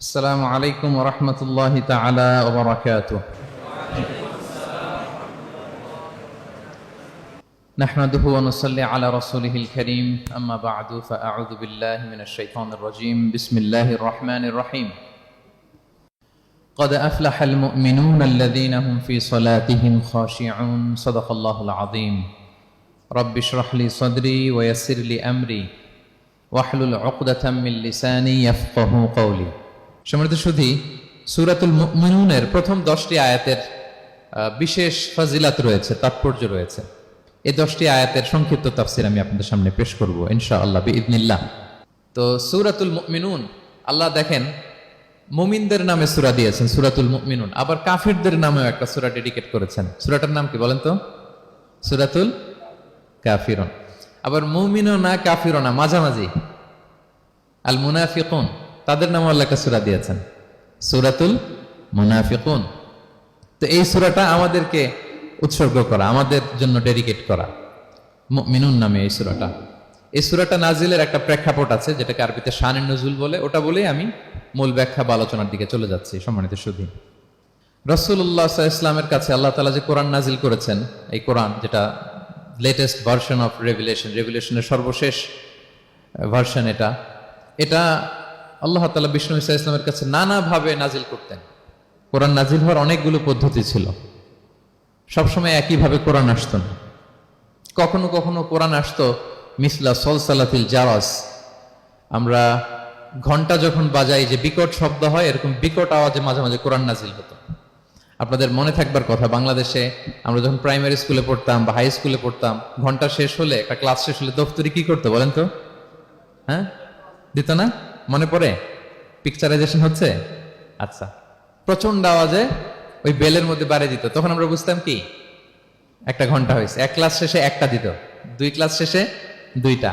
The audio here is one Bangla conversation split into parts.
السلام عليكم ورحمة الله تعالى وبركاته. نحمده ونصلي على رسوله الكريم، أما بعد فأعوذ بالله من الشيطان الرجيم. بسم الله الرحمن الرحيم. قد أفلح المؤمنون الذين هم في صلاتهم خاشعون. صدق الله العظيم. رب اشرح لي صدري ويسر لي أمري واحلل عقدة من لساني يفقهوا قولي. সম্মানিত সুধী, সূরাতুল মুমিনুনের প্রথম 10টি আয়াতের বিশেষ ফজিলত রয়েছে, তাৎপর্য রয়েছে। এই 10টি আয়াতের সংক্ষিপ্ত তাফসীর আমি আপনাদের সামনে পেশ করব ইনশাআল্লাহ বিইذنিল্লাহ। তো সূরাতুল মুমিনুন, আল্লাহ দেখেন মুমিনদের নামে সূরা দিয়েছেন সূরাতুল মুমিনুন, আবার কাফিরদের নামেও একটা সূরা ডেডিকেট করেছেন। সূরাটার নাম কি বলেন তো? সূরাতুল কাফিরুন। আবার মুমিনও না কাফিরও না, মাঝামাঝি আল মুনাফিকুন, তাদের নামে আল্লাহ একটা সূরা দিয়েছেন সূরাতুল মুনাফিকুন। তো এই সূরাটা আমাদেরকে উৎসর্গ করা, আমাদের জন্য ডেডিকেট করা, মুমিনুন নামে এই সূরাটা। এই সূরাটা নাজিলের একটা প্রেক্ষাপট আছে, যেটাকে আরবিতে শানে নুজুল বলে। ওটা বলেই আমি মূল ব্যাখ্যা বা আলোচনার দিকে চলে যাচ্ছি। সম্মানিত সুধী, রাসূলুল্লাহ সাল্লাল্লাহু আলাইহি ওয়াসাল্লামের কাছে আল্লাহ তাআলা যে কোরআন নাজিল করেছেন, এই কোরআন যেটা লেটেস্ট ভার্সন অফ রেভিলেশনের সর্বশেষ ভার্সন, এটা আল্লাহ তাআলা বিষ্ণু ঈসা ইসলামের কাছে নানাভাবে নাজিল করতেন। কোরআন নাজিল হওয়ার অনেকগুলো পদ্ধতি ছিল, সবসময় একইভাবে কোরআন আসতো না। কখনো কখনো কোরআন আসতো মিসলা সলসালাতিল জারাস, আমরা ঘন্টা যখন বাজাই যে বিকট শব্দ হয়, এরকম বিকট আওয়াজে মাঝে মাঝে কোরআন নাজিল হতো। আপনাদের মনে থাকবার কথা, বাংলাদেশে আমরা যখন প্রাইমারি স্কুলে পড়তাম বা হাই স্কুলে পড়তাম, ঘন্টা শেষ হলে, একটা ক্লাস শেষ হলে দফতরি কি করতো বলেন তো? হ্যাঁ, দিত না? মনে পড়ে? পিকচারাইজেশন হচ্ছে? আচ্ছা, প্রচন্ড আওয়াজে ওই বেলের মধ্যে বাড়ি দিত। তখন আমরা বুঝতাম কি একটা ঘন্টা হয়েছে। এক ক্লাস শেষে একটা দিত, দুই ক্লাস শেষে দুইটা,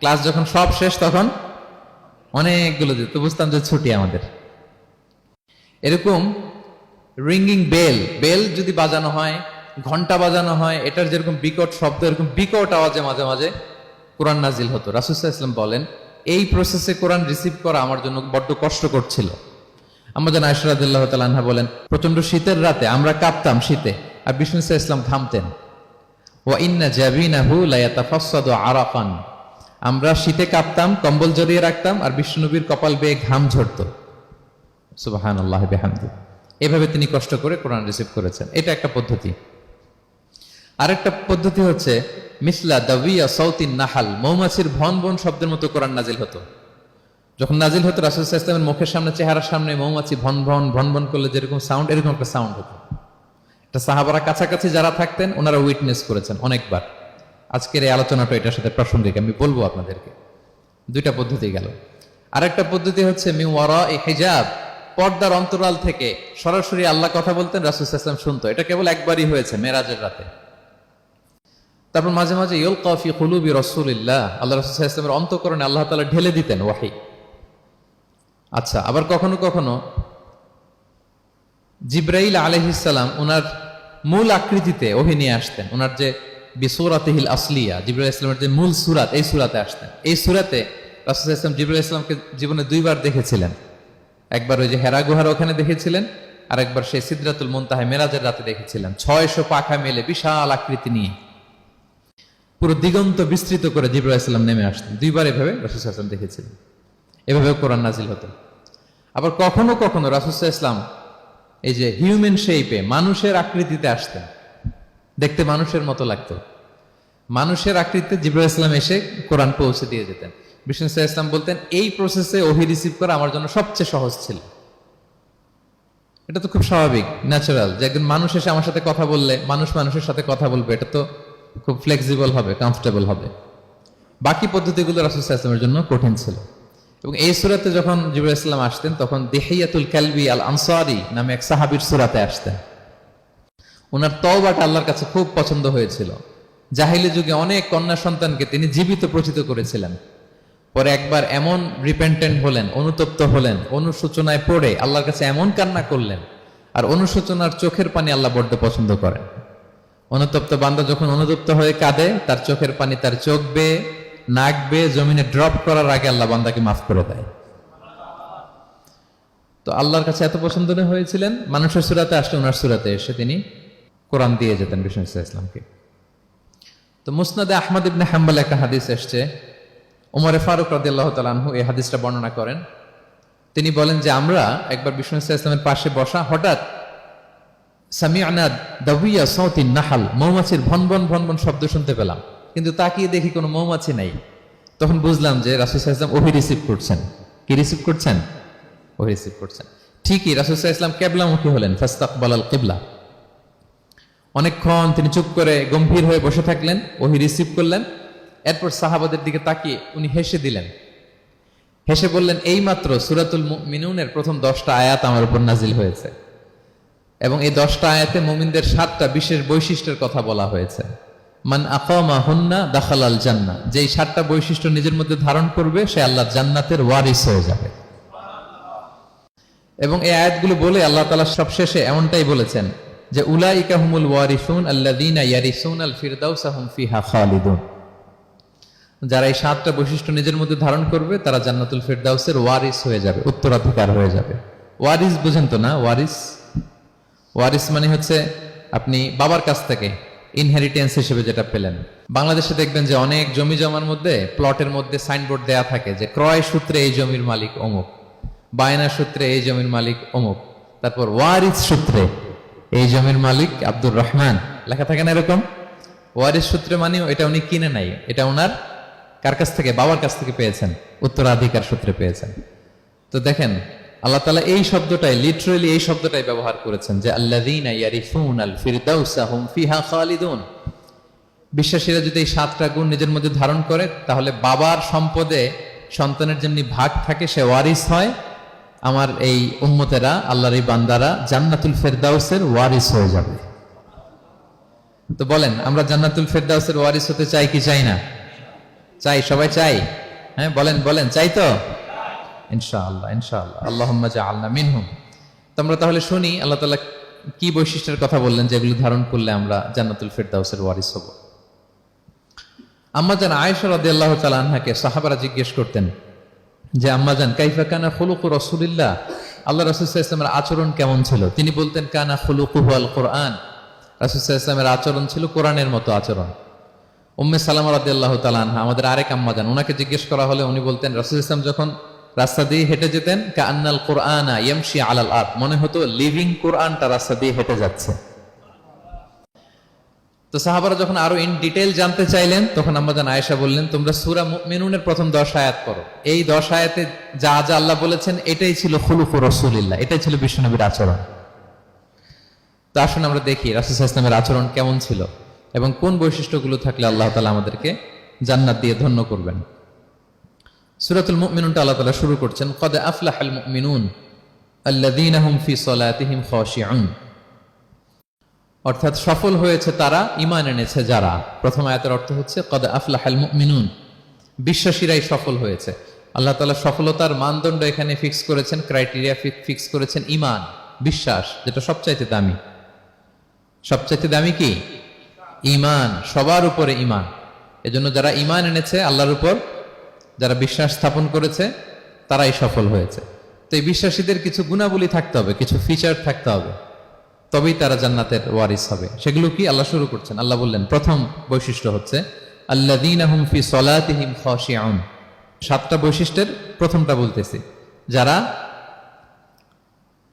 ক্লাস যখন সব শেষ তখন অনেকগুলো দিত, তো বুঝতাম যে ছুটি আমাদের। এরকম রিঙ্গিং বেল যদি বাজানো হয়, ঘন্টা বাজানো হয়, এটার যেরকম বিকট শব্দ, এরকম বিকট আওয়াজে মাঝে মাঝে কোরআন নাজিল হতো। রাসূল সাল্লাল্লাহু আলাইহি ওয়াসাল্লাম বলেন, এই প্রসেসে কোরআন রিসিভ করা আমার জন্য বড্ড কষ্টকর ছিল। আমাদের আয়েশা রাদিয়াল্লাহু তাআলা আনহা বলেন, প্রচন্ড শীতের রাতে আমরা কাঁপতাম শীতে, আর বিষ্ণু সাল্লাল্লাহু আলাইহি ওয়াসাল্লাম ঘামতেন। ওয়া ইন্না জাবিনাহু লা ইয়াতাফাসসাদু আরাকান, আমরা শীতে কাঁপতাম, কম্বল জড়িয়ে রাখতাম, আর বিষ্ণুনবীর কপাল বেয়ে ঘাম ঝরতো। সুবহানাল্লাহি বিহামদি। এভাবে তিনি কষ্ট করে কোরআন রিসিভ করেছেন। এটা একটা পদ্ধতি। আরেকটা পদ্ধতি হচ্ছে মিসলা দাবিয়া সাউতিন নাহাল, মৌমাছির ভন ভন শব্দের মতো কোরআন নাজিল হতো। যখন নাজিল হতো, রাসূল সাল্লাল্লাহু আলাইহি ওয়াসাল্লামের মুখের সামনে, চেহারার সামনে মৌমাছি ভন ভন করলে যেরকম সাউন্ড, এরকম একটা সাউন্ড হতো। এটা সাহাবারা কাছাকাছি যারা থাকতেন ওনারা উইটনেস করেছেন অনেকবার। আজকের এই আলোচনাটা এটার সাথে প্রাসঙ্গিক, আমি বলবো আপনাদেরকে। দুইটা পদ্ধতি গেল। আরেকটা পদ্ধতি হচ্ছে মিন ওয়ারাই হিজাব, পর্দার অন্তরাল থেকে সরাসরি আল্লাহ কথা বলতেন, রাসূল সাল্লাল্লাহু আলাইহি ওয়াসাল্লাম শুনতো। এটা কেবল একবারই হয়েছে, মেরাজের রাতে। তারপর মাঝে মাঝে ইউলকা ফি কুলুবি রাসূলিল্লাহ, আল্লাহ রাসূল সাল্লাল্লাহু আলাইহি ওয়াসাল্লামের অন্তঃকরণে আল্লাহ তাআলা ঢেলে দিতেন ওয়াহী। আচ্ছা, আবার কখনো কখনো জিবরাইল আলাইহিস সালাম ওনার মূল আকৃতিতে ওহী নিয়ে আসতেন। ওনার যে বিসূরাতিহিল আসলিয়া, জিবরাইল আলাইহিস সালামের যে মূল সূরাত, এই সূরাতে আসতেন। এই সূরাতে রাসূল সাল্লাল্লাহু আলাইহি ওয়াসাল্লাম জিবরাইল আলাইহিস সালামকে জীবনে দুইবার দেখেছিলেন। একবার ওই যে হেরা গুহার ওখানে দেখেছিলেন, আর একবার সেই সিদরাতুল মুনতাহায় মেরাজের রাতে দেখেছিলেন। 600 পাখা মেলে বিশাল আকৃতি নিয়ে পুরো দিগন্ত বিস্তৃত করে জিবরাইল আলাইহিস সালাম নেমে আসতেন। দুইবার এভাবে রাসূল সাল্লাল্লাহু আলাইহি ওয়াসাল্লাম দেখেছিলেন। এভাবে কোরআন নাজিল হতো। আবার কখনো কখনো রাসূল সাল্লাল্লাহু আলাইহি ওয়াসাল্লাম এই যে হিউম্যান শেপে, মানুষের আকৃতিতে আসতেন, দেখতে মানুষের মতো লাগতো। মানুষের আকৃতিতে জিবরাইল আলাইহিস সালাম এসে কোরআন পৌঁছে দিয়ে যেতেন। বিষ্ণু সাল্লাল্লাহু আলাইহি ওয়াসাল্লাম বলতেন, এই প্রসেসে ওহী রিসিভ করা আমার জন্য সবচেয়ে সহজ ছিল। এটা তো খুব স্বাভাবিক, ন্যাচারাল, যে একজন মানুষ এসে আমার সাথে কথা বললে, মানুষ মানুষের সাথে কথা বলবে, এটা তো খুব ফ্লেক্সিবল হবে, কমফোর্টেবল হবে। বাকি পদ্ধতিগুলো রাসূল সাল্লাল্লাহু আলাইহি ওয়াসাল্লামের জন্য কঠিন ছিল। এবং এই সূরাতে যখন জিবরাইল আলাইহিস সালাম আসতেন, তখন দিহিয়াতুল কালবি আল আনসারী নামে এক সাহাবীর সূরাতে আসতেন। ওনার তওবাটা আল্লাহর কাছে খুব পছন্দ হয়েছিল। জাহিলি যুগে অনেক কন্যা সন্তানকে তিনি জীবিত প্রচিত করেছিলেন। পরে একবার এমন রিপেন্টেন্ট হলেন, অনুতপ্ত হলেন, অনুশোচনায় পড়ে আল্লাহর কাছে এমন কান্না করলেন, আর অনুশোচনার চোখের পানি আল্লাহ বড্ড পছন্দ করেন। অনুতপ্ত বান্দা যখন অনুতপ্ত হয়ে কাঁদে, তার চোখের পানি তার চোখ বেয়ে, নাক বেয়ে জমিনে ড্রপ করার আগে আল্লাহ বান্দাকে মাফ করে দেয়। তো আল্লাহর কাছে এত পছন্দ হয়েছিলেন, মানুষের সূরাতে আসলে ওনার সূরাতে এসে তিনি কোরআন দিয়ে যেতেন বিষ্ণু ইসলামকে। তো মুসনাদে আহমদ ইবনে হাম্বল একটা হাদিস এসছে, ওমরে ফারুক রাদিয়াল্লাহু তাআলা আনহু এই হাদিসটা বর্ণনা করেন। তিনি বলেন যে আমরা একবার বিষ্ণু ইসলামের পাশে বসা, হঠাৎ সামি'না দাবিয়া সাউতিন নাহাল, মৌমাছির ভনভন ভনভন শব্দ শুনতে পেলাম, কিন্তু তাকিয়ে দেখি কোনো মৌমাছি নাই। তখন বুঝলাম যে রাসূল সাল্লাল্লাহু আলাইহি ওয়াসাল্লাম ওহী রিসিভ করছেন। কি রিসিভ করছেন? ওহী রিসিভ করছেন। ঠিকই রাসূল সাল্লাল্লাহু আলাইহি ওয়াসাল্লাম কিবলামুখী হলেন, ফাস্তাকবালাল কিবলা। অনেকক্ষণ তিনি চুপ করে গম্ভীর হয়ে বসে থাকলেন, ওহী রিসিভ করলেন। এরপর সাহাবাদের দিকে তাকিয়ে উনি হেসে দিলেন, হেসে বললেন, এইমাত্র সূরাতুল মুমিনুনের প্রথম 10টা আয়াত আমার উপর নাজিল হয়েছে, এবং এই 10টা আয়াতে মুমিনদের 7টা বিশেষ বৈশিষ্ট্যের কথা বলা হয়েছে। মান আকামা হুন্না দাখালাল জান্নাহ, যেই 7টা বৈশিষ্ট্য নিজের মধ্যে ধারণ করবে সে আল্লাহর জান্নাতের ওয়ারিস হয়ে যাবে। এবং এই আয়াতগুলো বলে আল্লাহ তাআলা সবশেষে এমনটাই বলেছেন যে উলাইকা হুমুল ওয়ারিসুন আল্লাযীনা ইয়ারিসুনাল ফিরদাউসা হুম ফিহা খালিদুন। যারা এই 7টা বৈশিষ্ট্য নিজের মধ্যে ধারণ করবে তারা জান্নাতুল ফিরদাউসের ওয়ারিস হয়ে যাবে, উত্তরাধিকার হয়ে যাবে। ওয়ারিস বুঝেন তো না? ওয়ারিস মানে হচ্ছে আপনি বাবার কাছ থেকে ইনহেরিটেন্স হিসেবে যেটা পেলেন। বাংলাদেশে দেখবেন যে অনেক জমি জমার মধ্যে প্লটের মধ্যে সাইনবোর্ড দেয়া থাকে যে ক্রয় সূত্রে এই জমির মালিক অমুক, বায়না সূত্রে এই জমির মালিক অমুক, তারপর ওয়ারিস সূত্রে এই জমির মালিক আব্দুর রহমান, লেখা থাকে না এরকম? ওয়ারিস সূত্রে মানে এটা উনি কিনে নাই, এটা ওনার কার কাছ থেকে? বাবার কাছ থেকে পেয়েছেন, উত্তরাধিকার সূত্রে পেয়েছেন। তো দেখেন আল্লাহ তাআলা এই শব্দটাই, লিটারালি এই শব্দটাই ব্যবহার করেছেন যে আল্লাযীনা ইয়ারিসুনাল ফিরদাউসা হুম ফিহা খালিদুন। বিশ্বাসীরা যদি এই 7টা গুণ নিজের মধ্যে ধারণ করে তাহলে বাবার সম্পদে সন্তানের যেমনি ভাগ থাকে সে ওয়ারিস হয়, আমার এই উম্মতেরা, আল্লাহর এই বান্দারা জান্নাতুল ফিরদাউসের ওয়ারিস হয়ে যাবে। তো বলেন আমরা জান্নাতুল ফিরদাউসের ওয়ারিস হতে চাই কি চাই না? চাই, সবাই চাই। হ্যাঁ বলেন বলেন, চাই তো? ইনশাআল্লাহ ইনশাআল্লাহ, আল্লাহুম্মা জাআলনা মিনহুম। তো আমরা তাহলে শুনি আল্লাহ তাআলা কি বৈশিষ্ট্যের কথা বললেন যেগুলো ধারণ করলে আমরা জান্নাতুল ফিরদাউসের ওয়ারিস হব। আম্মা জান আয়েশা রাদিয়াল্লাহু তাআলা আনহাকে সাহাবারা জিজ্ঞেস করতেন যে আম্মা জান কাইফা কানা খুলুকু রাসূলিল্লাহ, আল্লাহ রাসূল সাল্লাল্লাহু আলাইহি ওয়াসাল্লামের আচরণ কেমন ছিল? তিনি বলতেন কানা খুলুকুহু আল কুরআন, রাসূল সাল্লাল্লাহু আলাইহি ওয়াসাল্লামের আচরণ ছিল কোরআনের মতো আচরণ। উম্মে সালামা রাদিয়াল্লাহু তাআলা আনহা, আমাদের আরেক আম্মা জান, ওনাকে জিজ্ঞেস করা হলে উনি বলতেন রাসূল সাল্লাল্লাহু আলাইহি ওয়াসাল্লাম যখন রাস্তা দিয়ে হেঁটে যেতেন কাআন্নাল কুরআনা ইয়ামশি আলাল আরদ, মনে হতো লিভিং কোরআনটা রাস্তা দিয়ে হেঁটে যাচ্ছে। তো সাহাবারা যখন আরো ইন ডিটেইল জানতে চাইলেন তখন আম্মা জান আয়েশা বললেন তোমরা সূরা মুমিনুনের প্রথম 10 আয়াত পড়ো, এই 10 আয়াতে যা যা আল্লাহ বলেছেন এটাই ছিল খুলুকু রাসূলিল্লাহ, এটাই ছিল বিশ্বনবীর আচরণ। তো আসুন আমরা দেখি রাসূল সাল্লাল্লাহু আলাইহি ওয়াসাল্লামের আচরণ কেমন ছিল এবং কোন বৈশিষ্ট্যগুলো থাকলে আল্লাহ তাআলা আমাদেরকে জান্নাত দিয়ে ধন্য করবেন। সূরাতুল মুমিনুনটা আল্লাহ তাআলা শুরু করছেন ক্বাদ আফলাহাল মুমিনুন আল্লাযীনা হুম ফি সালাতিহিম খাশিউন, অর্থাৎ সফল হয়েছে তারা, ঈমান এনেছে যারা। প্রথম আয়াতের অর্থ হচ্ছে ক্বাদ আফলাহাল মুমিনুন, বিশ্বাসীরাই সফল হয়েছে। আল্লাহ তাআলা সফলতার মানদণ্ড এখানে ফিক্স করেছেন, ক্রাইটেরিয়া ফিক্স করেছেন ঈমান, বিশ্বাস, যেটা সবচাইতে দামি। সবচাইতে দামি কি? ঈমান, সবার উপরে ঈমান। এজন্য যারা ঈমান এনেছে আল্লাহর উপর, যারা বিশ্বাস স্থাপন করেছে তারাই সফল হয়েছে। তো এই বিশ্বাসীদের কিছু গুণাবলী থাকতে হবে, কিছু ফিচার থাকতে হবে, তবেই তারা জান্নাতের ওয়ারিস হবে। সেগুলো কি আল্লাহ শুরু করছেন। আল্লাহ বললেন প্রথম বৈশিষ্ট্য হচ্ছে আল্লাযীনা হুম ফি সালাতিহিম খাশিউন। 7টা বৈশিষ্ট্যের প্রথমটা বলতেছি, যারা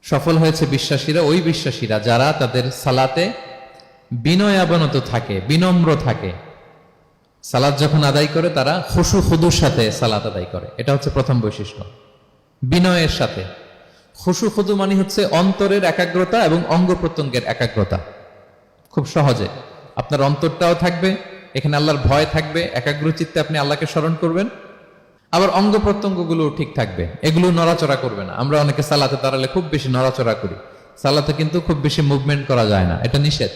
সফল হয়েছে বিশ্বাসীরা, ওই বিশ্বাসীরা যারা তাদের সালাতে বিনয়াবনত থাকে, বিনম্র থাকে। সালাত যখন আদায় করে তারা খুশু খুদুর সাথে সালাত আদায় করে, এটা হচ্ছে প্রথম বৈশিষ্ট্য, বিনয়ের সাথে। খুশু খুদু মানে হচ্ছে অন্তরের একাগ্রতা এবং অঙ্গ প্রত্যঙ্গের একাগ্রতা। খুব সহজে আপনার অন্তরটাও থাকবে, এখানে আল্লাহর ভয় থাকবে, একাগ্র চিত্তে আপনি আল্লাহকে স্মরণ করবেন, আবার অঙ্গ প্রত্যঙ্গগুলো ঠিক থাকবে, এগুলো নড়াচড়া করবে না। আমরা অনেকে সালাতে দাঁড়ালে খুব বেশি নড়াচড়া করি, সালাতে কিন্তু খুব বেশি মুভমেন্ট করা যায় না, এটা নিষেধ।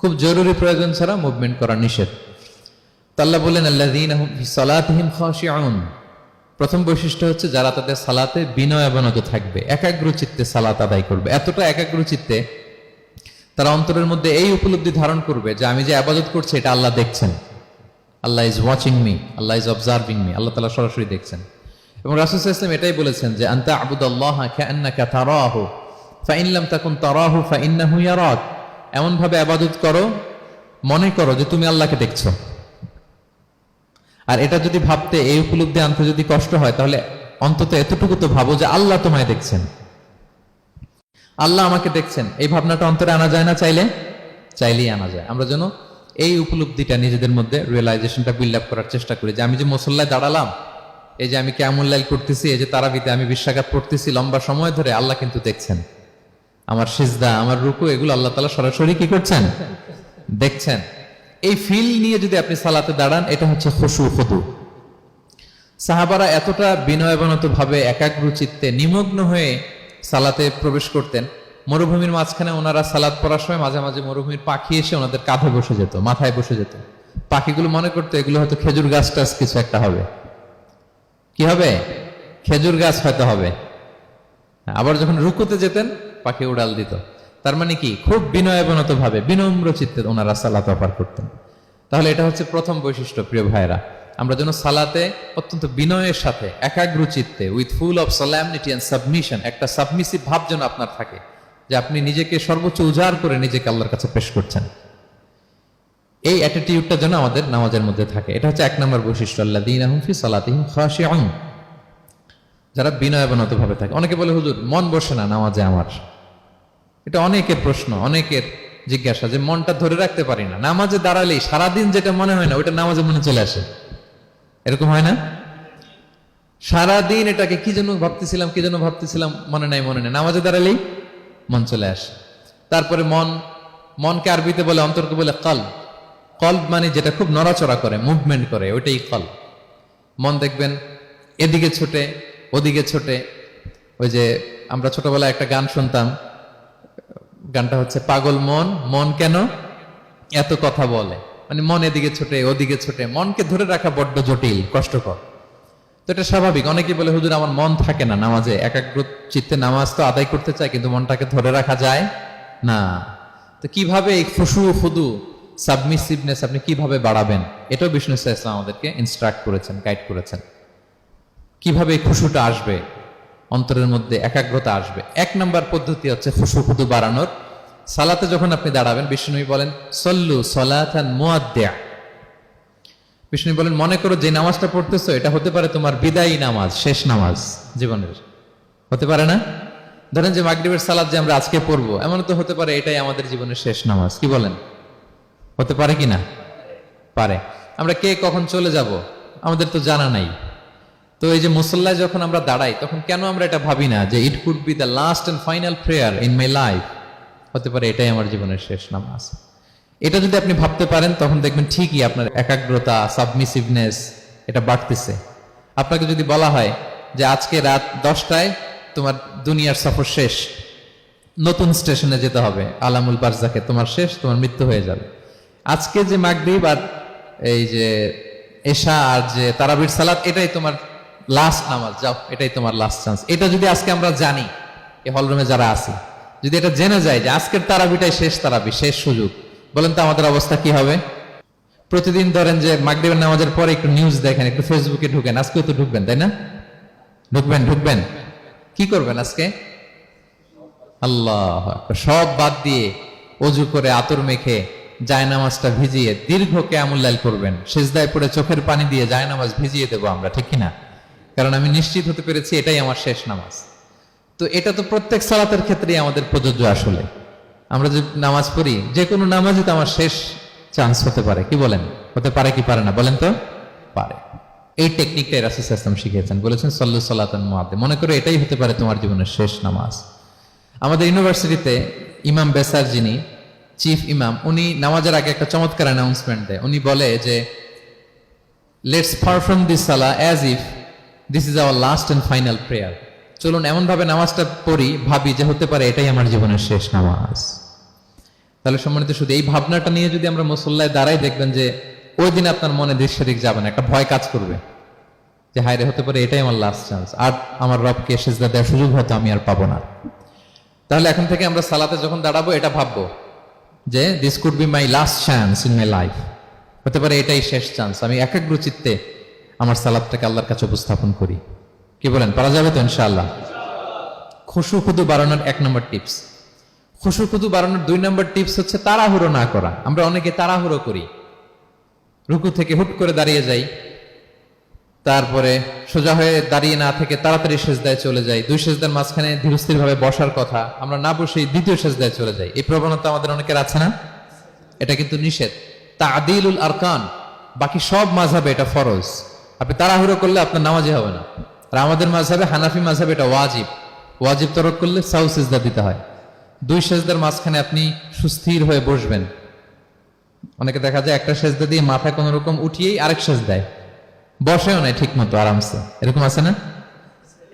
খুব জরুরি প্রয়োজন ছাড়া মুভমেন্ট করা নিষেধ। আল্লাহ বলেন আল্লাযীনা হুম ফি সালাতিহিম খাশিউন, প্রথম বৈশিষ্ট্য হচ্ছে যারা তাদের সালাতে বিনয়াবনত থাকবে, একাগ্র চিত্তে সালাত আদায় করবে। এতটা একাগ্র চিত্তে তারা অন্তরের মধ্যে এই উপলব্ধি ধারণ করবে যে আমি যে ইবাদত করছি এটা আল্লাহ দেখছেন, Allah is watching me, Allah is observing me, আল্লাহ তাআলা সরাসরি দেখছেন। এবং রাসূল সাল্লাল্লাহু আলাইহি ওয়াসাল্লাম এটাই বলেছেন যে আনতা আবুদাল্লাহা কাআন্নাকা তারাহু ফাইন লাম তাকুন তারাহু ফাইন্নাহু ইয়ারাক। এমন ভাবে ইবাদত করো, মনে করো যে তুমি আল্লাহকে দেখছো। আর এটা যদি ভাবতে, এই উপলব্ধি আনতে যদি কষ্ট হয়, তাহলে অন্তত এতটুকু তো ভাবো যে আল্লাহ তোমায় দেখছেন, আল্লাহ আমাকে দেখছেন। এই ভাবনাটা অন্তরে আনা যায় না? চাইলেই আনা যায়। আমরা যেন এই উপলব্ধিটা নিজেদের মধ্যে, রিয়েলাইজেশনটা বিল্ড আপ করার চেষ্টা করি যে আমি যে মুসল্লায় দাঁড়ালাম, এই যে আমি কিয়ামুল লাইল করতেছি, এই যে তারাবিতে আমি বিশ্বকাপ পড়তেছি লম্বা সময় ধরে, আল্লাহ কিন্তু দেখছেন। আমার সিজদা, আমার রুকু, এগুলো আল্লাহ তাআলা সরাসরি কি করছেন? দেখছেন। এই ফিল নিয়ে যদি আপনি সালাতে দাঁড়ান, এটা হচ্ছে খুশু খুদু। সাহাবারা এতটা বিনয়বনত ভাবে একাগ্র চিত্তে নিমগ্ন হয়ে সালাতে প্রবেশ করতেন, মরুভূমির মাঝখানে ওনারা সালাত পড়ার সময় মাঝে মাঝে মরুভূমির পাখি এসে ওনাদের কাঁধে বসে যেত, মাথায় বসে যেত। পাখিগুলো মনে করতো এগুলো হয়তো খেজুর গাছ টাছ কিছু একটা হবে। কি হবে? খেজুর গাছ হয়তো হবে। আবার যখন রুকুতে যেতেন, পাখি উড়াল দিত। তার মানে কি, খুব বিনয়বনত ভাবে, বিনম্র চিত্তে ওনারা সালাত অফার করতেন। তাহলে এটা হচ্ছে প্রথম বৈশিষ্ট্য। প্রিয় ভাইরা, আমরা যেন সালাতে অত্যন্ত বিনয়ের সাথে, একাগ্র চিত্তে, with full of solemnity and submission, একটা সাবমিসিভ ভাব যেন আপনার থাকে, যে আপনি নিজেকে সর্বোচ্চ উজাড় করে নিজেকে আল্লাহর কাছে পেশ করছেন। এই অ্যাটিটিউডটা যেন আমাদের নামাজের মধ্যে থাকে। এটা হচ্ছে 1 নম্বর বৈশিষ্ট্য, আল্লাযীনা হুম ফি সালাতিহিম খাশিউন, যারা বিনয়বনত ভাবে থাকে। অনেকে বলে, হুজুর মন বসে না নামাজে আমার। এটা অনেকের প্রশ্ন, অনেকের জিজ্ঞাসা, যে মনটা ধরে রাখতে পারি না। নামাজে দাঁড়ালেই সারাদিন যেটা মনে হয় না, ওইটা নামাজে মনে চলে আসে। এরকম হয় না? সারাদিন এটাকে কি যেন ভাবতেছিলাম, মনে নাই। নামাজে দাঁড়ালেই মন চলে আসে। তারপরে মনকে আরবিতে বলে, অন্তরকে বলে কলব। কলব মানে যেটা খুব নড়াচড়া করে, মুভমেন্ট করে, ওইটাই কলব। মন দেখবেন এদিকে ছোটে, ওদিকে ছোটে। ওই যে আমরা ছোটবেলায় একটা গান শুনতাম, গানটা হচ্ছে পাগল মন, মন কেন এত কথা বলে। মানে মন এদিকে ছোটে, ওদিকে ছোটে। মনকে ধরে রাখা বড্ড জটিল, কষ্টকর। তো এটা স্বাভাবিক। অনেকে বলে, হুজুর আমার মন থাকে না নামাজে, একাগ্র চিত্তে নামাজ তো আদায় করতে চাই, কিন্তু মনটাকে ধরে রাখা যায় না। তো কিভাবে এই খুশু খুদু, সাবমিসিভনেস আপনি কিভাবে বাড়াবেন, এটাও বিষ্ণু সাল্লাল্লাহু আলাইহি ওয়াসাল্লাম আমাদেরকে ইনস্ট্রাক্ট করেছেন, গাইড করেছেন। কিভাবে এই খুশুটা আসবে, অন্তরের মধ্যে একাগ্রতা আসবে। 1 নম্বর পদ্ধতি হচ্ছে খুশু খুদু বাড়ানোর। সালাতে যখন আপনি দাঁড়াবেন, বিষ্ণু বলেন সল্লু সলাতান মুআদ্দিয়া। বিষ্ণু বলেন, মনে করো যে নামাজটা পড়তেছো, এটা হতে পারে তোমার বিদায়ী নামাজ, শেষ নামাজ জীবনের। হতে পারে না? ধরেন যে মাগরিবের সালাত যে আমরা আজকে পড়বো, এমন তো হতে পারে এটাই আমাদের জীবনের শেষ নামাজ। কি বলেন? হতে পারে কি না? পারে। আমরা কে কখন চলে যাব আমাদের তো জানা নাই। তো এই যে মুসল্লায় যখন আমরা দাঁড়াই, তখন কেন আমরা এটা ভাবি না যে it could be the last and final prayer in my life? হতে পারে এটাই আমার জীবনের শেষ নামাজ। এটা যদি আপনি ভাবতে পারেন, তখন দেখবেন ঠিকই আপনার একাগ্রতা, সাবমিসিভনেস এটা বাড়তেছে। আপনাকে যদি বলা হয় যে আজকে রাত 10টায় তোমার দুনিয়ার সফর শেষ, নতুন স্টেশনে যেতে হবে, আলামুল বারজাকে, তোমার শেষ, তোমার মৃত্যু হয়ে যাবে। আজকে যে মাগরিব আর এই যে এশা আর যে তারাবির সালাত, এটাই তোমার লাস্ট নামাজ, যাও এটাই তোমার লাস্ট চান্স। এটা যদি আজকে আমরা জানি, এই হলরুমে যারা আছি, যদি এটা জেনে যায় যে আজকের তারাবিটাই শেষ তারাবি, শেষ সুযোগ, বলেন তো আমাদের অবস্থা কি হবে? প্রতিদিন ধরেন যে মাগরিবের নামাজের পরে একটু নিউজ দেখেন, একটু ফেসবুকে ঢুকেন। আজকেও তো ঢুকবেন, তাই না? ঢুকবেন। কি করবেন আজকে? আল্লাহ, সব বাদ দিয়ে অজু করে আতর মেখে জায়নামাজটা ভিজিয়ে দীর্ঘ কিয়ামুল লাইল করবেন। সিজদায় পড়ে চোখের পানি দিয়ে জায়নামাজ ভিজিয়ে দেবো আমরা, ঠিক কিনা? কারণ আমি নিশ্চিত হতে পেরেছি এটাই আমার শেষ নামাজ। তো এটা তো প্রত্যেক সালাতের ক্ষেত্রেই আমাদের প্রযোজ্য। আসলে আমরা যে নামাজ পড়ি, যে কোনো নামাজই তো আমার শেষ চান্স হতে পারে। কি বলেন? হতে পারে কি পারে না? বলেন তো। পারে। এই টেকনিকটাই রাসূল সাল্লাল্লাহু আলাইহি ওয়াসাল্লাম শিখিয়েছেন, বলেছেন সল্লু সালাতান মুআদ্দিয়া। মনে করো এটাই হতে পারে তোমার জীবনের শেষ নামাজ। আমাদের ইউনিভার্সিটিতে ইমাম বেসার, যিনি চিফ ইমাম, উনি নামাজের আগে একটা চমৎকার অ্যানাউন্সমেন্ট দেয়। উনি বলে যে লেটস পারফর্ম দিস সালাহ as if this is our last and final prayer. চলুন এমন ভাবে নামাজটা পড়ি, ভাবি যে হতে পারে এটাই আমার জীবনের শেষ নামাজ। তাহলে সম্মানিত, শুধু এই ভাবনাটা নিয়ে যদি আমরা মুসল্লায় দাঁড়াই, দেখবেন যে ওই দিন আপনার মনে দৃশ্যরিক যাবে না, একটা ভয় কাজ করবে যে হায় রে, হতে পারে এটাই আমার লাস্ট চান্স, আর আমার রবকে সিজদা দেওয়ার সুযোগ হয়তো আমি আর পাবো না। তাহলে এখন থেকে আমরা সালাতে যখন দাঁড়াবো, এটা ভাববো যে this could be my last chance in my life. হতে পারে এটাই শেষ চান্স, আমি একাগ্র চিত্তে আমার সালাতটাকে আল্লাহর কাছে উপস্থাপন করি। কি বলেন, পারা যাবে তো ইনশাআল্লাহ? খুশু খুদু বাড়ানোর 1 নম্বর টিপস। খুশু খুদু বাড়ানোর 2 নম্বর টিপস হচ্ছে তাড়াহুড়ো না করা। আমরা অনেকে তাড়াহুড়ো করি, রুকু থেকে হুট করে দাঁড়িয়ে যাই, তারপরে সোজা হয়ে দাঁড়িয়ে না থেকে তাড়াতাড়ি সেজদায় চলে যাই, 2 সেজদার মাঝখানে ধীরস্থির ভাবে বসার কথা, আমরা না বসেই 2য় সেজদায় চলে যাই। এই প্রবণতা আমাদের অনেকের আছে না? এটা কিন্তু নিষেধ। তা'দিলুল আরকান, বাকি সব মাযহাবে এটা ফরজ। আপনি তাড়াহুড়ো করলে আপনার নামাজই হবে না। আর আমাদের মাযহাবে, হানাফি মাযহাবে এটা ওয়াজিব। ওয়াজিব তরক করলে সাউ সিজদা দিতে হয়। 2 সেজদার মাঝখানে আপনি সুস্থির হয়ে বসবেন। অনেকে দেখা যায় একটা সেজদা দিয়ে মাথা কোন রকম উঠিয়েই আরেক সেজদায় বসেও নাই ঠিক মতো আরামসে, এরকম আছে না?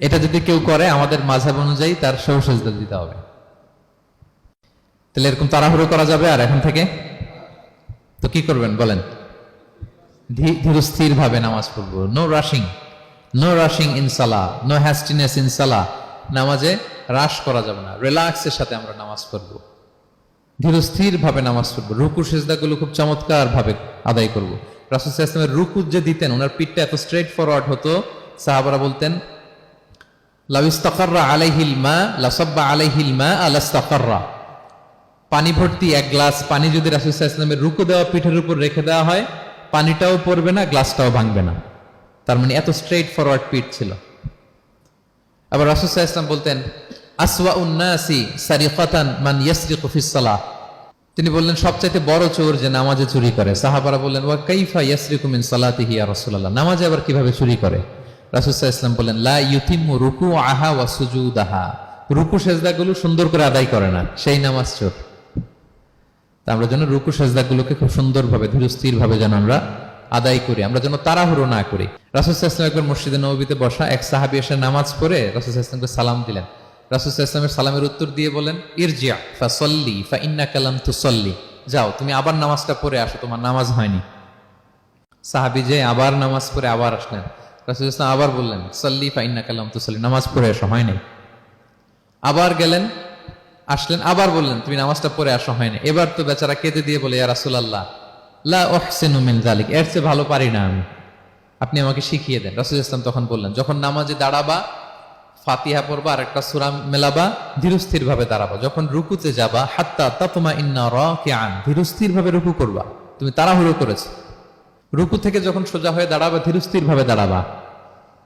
এটা যদি কেউ করে আমাদের মাযহাব অনুযায়ী তার সাউ সিজদা দিতে হবে। তাহলে এরকম তাড়াহুড়ো করা যাবে? আর এখন থেকে তো কি করবেন বলেন? ধীরস্থির ভাবে নামাজ পড়বো। No rushing, no rushing in সালাহ, নো হ্যাস্টিনেস ইন সালাহ। নামাজে রাশ করা যাবে না, রিল্যাক্সের সাথে আমরা নামাজ পড়বো, ধীরস্থির ভাবে নামাজ পড়বো। রুকু সেজদাগুলো খুব চমৎকার ভাবে আদায় করবো। রাসূল সাল্লাল্লাহু আলাইহি ওয়াসাল্লামের রুকু যে দিতেন, ওনার পিঠটা এত স্ট্রেট ফরওয়ার্ড হতো, সাহাবারা বলতেন লাউ ইস্তাকাররা আলাইহিল মা লাসাব্বা আলাইহিল মা আলাস্তাকাররা। পানি ভর্তি 1 গ্লাস পানি যদি রাসূল সাল্লাল্লাহু আলাইহি ওয়াসাল্লামের রুকু দেওয়া পিঠের উপর রেখে দেওয়া হয়, পানিটাও পড়বে না, গ্লাসটাও ভাঙবে না। তার মানে এত স্ট্রেট ফরওয়ার্ড পিঠ ছিল। আবার রাসূল সাল্লাল্লাহু আলাইহি ওয়াসাল্লাম বলতেন আসওয়াউন নাসি সারিকাতান মান ইয়াসরিকু ফিস সালাহ। তিনি বললেন সবচাইতে বড় চোর যে নামাজে চুরি করে। সাহাবারা বললেন ওয়া কাইফা ইয়াসরিকু মিন সালাতিহি ইয়া রাসূলুল্লাহ, নামাজে আবার কিভাবে চুরি করে? রাসূল সাল্লাল্লাহু আলাইহি ওয়াসাল্লাম বললেন লা ইউতিম্মু রুকুআহা ওয়া সুজুদাহা, রুকু সেজদাগুলো সুন্দর করে আদায় করে না, সেই নামাজ চোর। তা আমরা যেন রুকু সেজদাগুলোকে খুব সুন্দরভাবে ধীরস্থির ভাবে যেন আমরা আদায় করি, আমরা যেন তাড়াহুড়ো না করি। রাসূল সাল্লাল্লাহু আলাইহি ওয়াসাল্লাম একবার মসজিদে নববীতে বসা এক সাহাবী এসে নামাজ পড়ে রাসূল সাল্লাল্লাহু আলাইহি ওয়াসাল্লামকে সালাম দিলেন। রাসূল সাল্লাল্লাহু আলাইহি ওয়াসাল্লামের সালামের উত্তর দিয়ে বলেন ইরজি' ফাসাল্লি ফাইন্নাকা লাম তুসাল্লি, যাও তুমি আবার নামাজটা পড়ে আসো, তোমার নামাজ হয়নি। সাহাবী যে আবার নামাজ পড়ে আবার আসলেন, রাসূল সাল্লাল্লাহু আলাইহি ওয়াসাল্লাম আবার বললেন সাল্লি ফাইন্নাকা লাম তুসাল্লি, নামাজ পড়ে আসো, হয়নি। আবার গেলেন, আসলেন, আবার বললেন তুমি নামাজটা পড়ে আসো, হয়নি। এবার তো বেচারা কেঁদে দিয়ে বলে ইয়া রাসূলুল্লাহ লা উহসিনু মিন যালিক, এর চেয়ে ভালো পারি না আমি, আপনি আমাকে শিখিয়ে দেন। রাসূল সাল্লাল্লাহু আলাইহি ওয়াসাল্লাম তখন বললেন যখন নামাজে দাঁড়াবা, ফাতিহা পড়বা আর একটা সূরা মেলাবা, ধীরস্থির ভাবে দাঁড়াবা। যখন রুকুতে যাবা হাত্তা তাতমাইন্না রাকিআন, ধীরস্থির ভাবে রুকু করবা। তুমি তাড়াহুড়ো করেছো, রুকু থেকে যখন সোজা হয়ে দাঁড়াবা ধীরস্থির ভাবে দাঁড়াবা,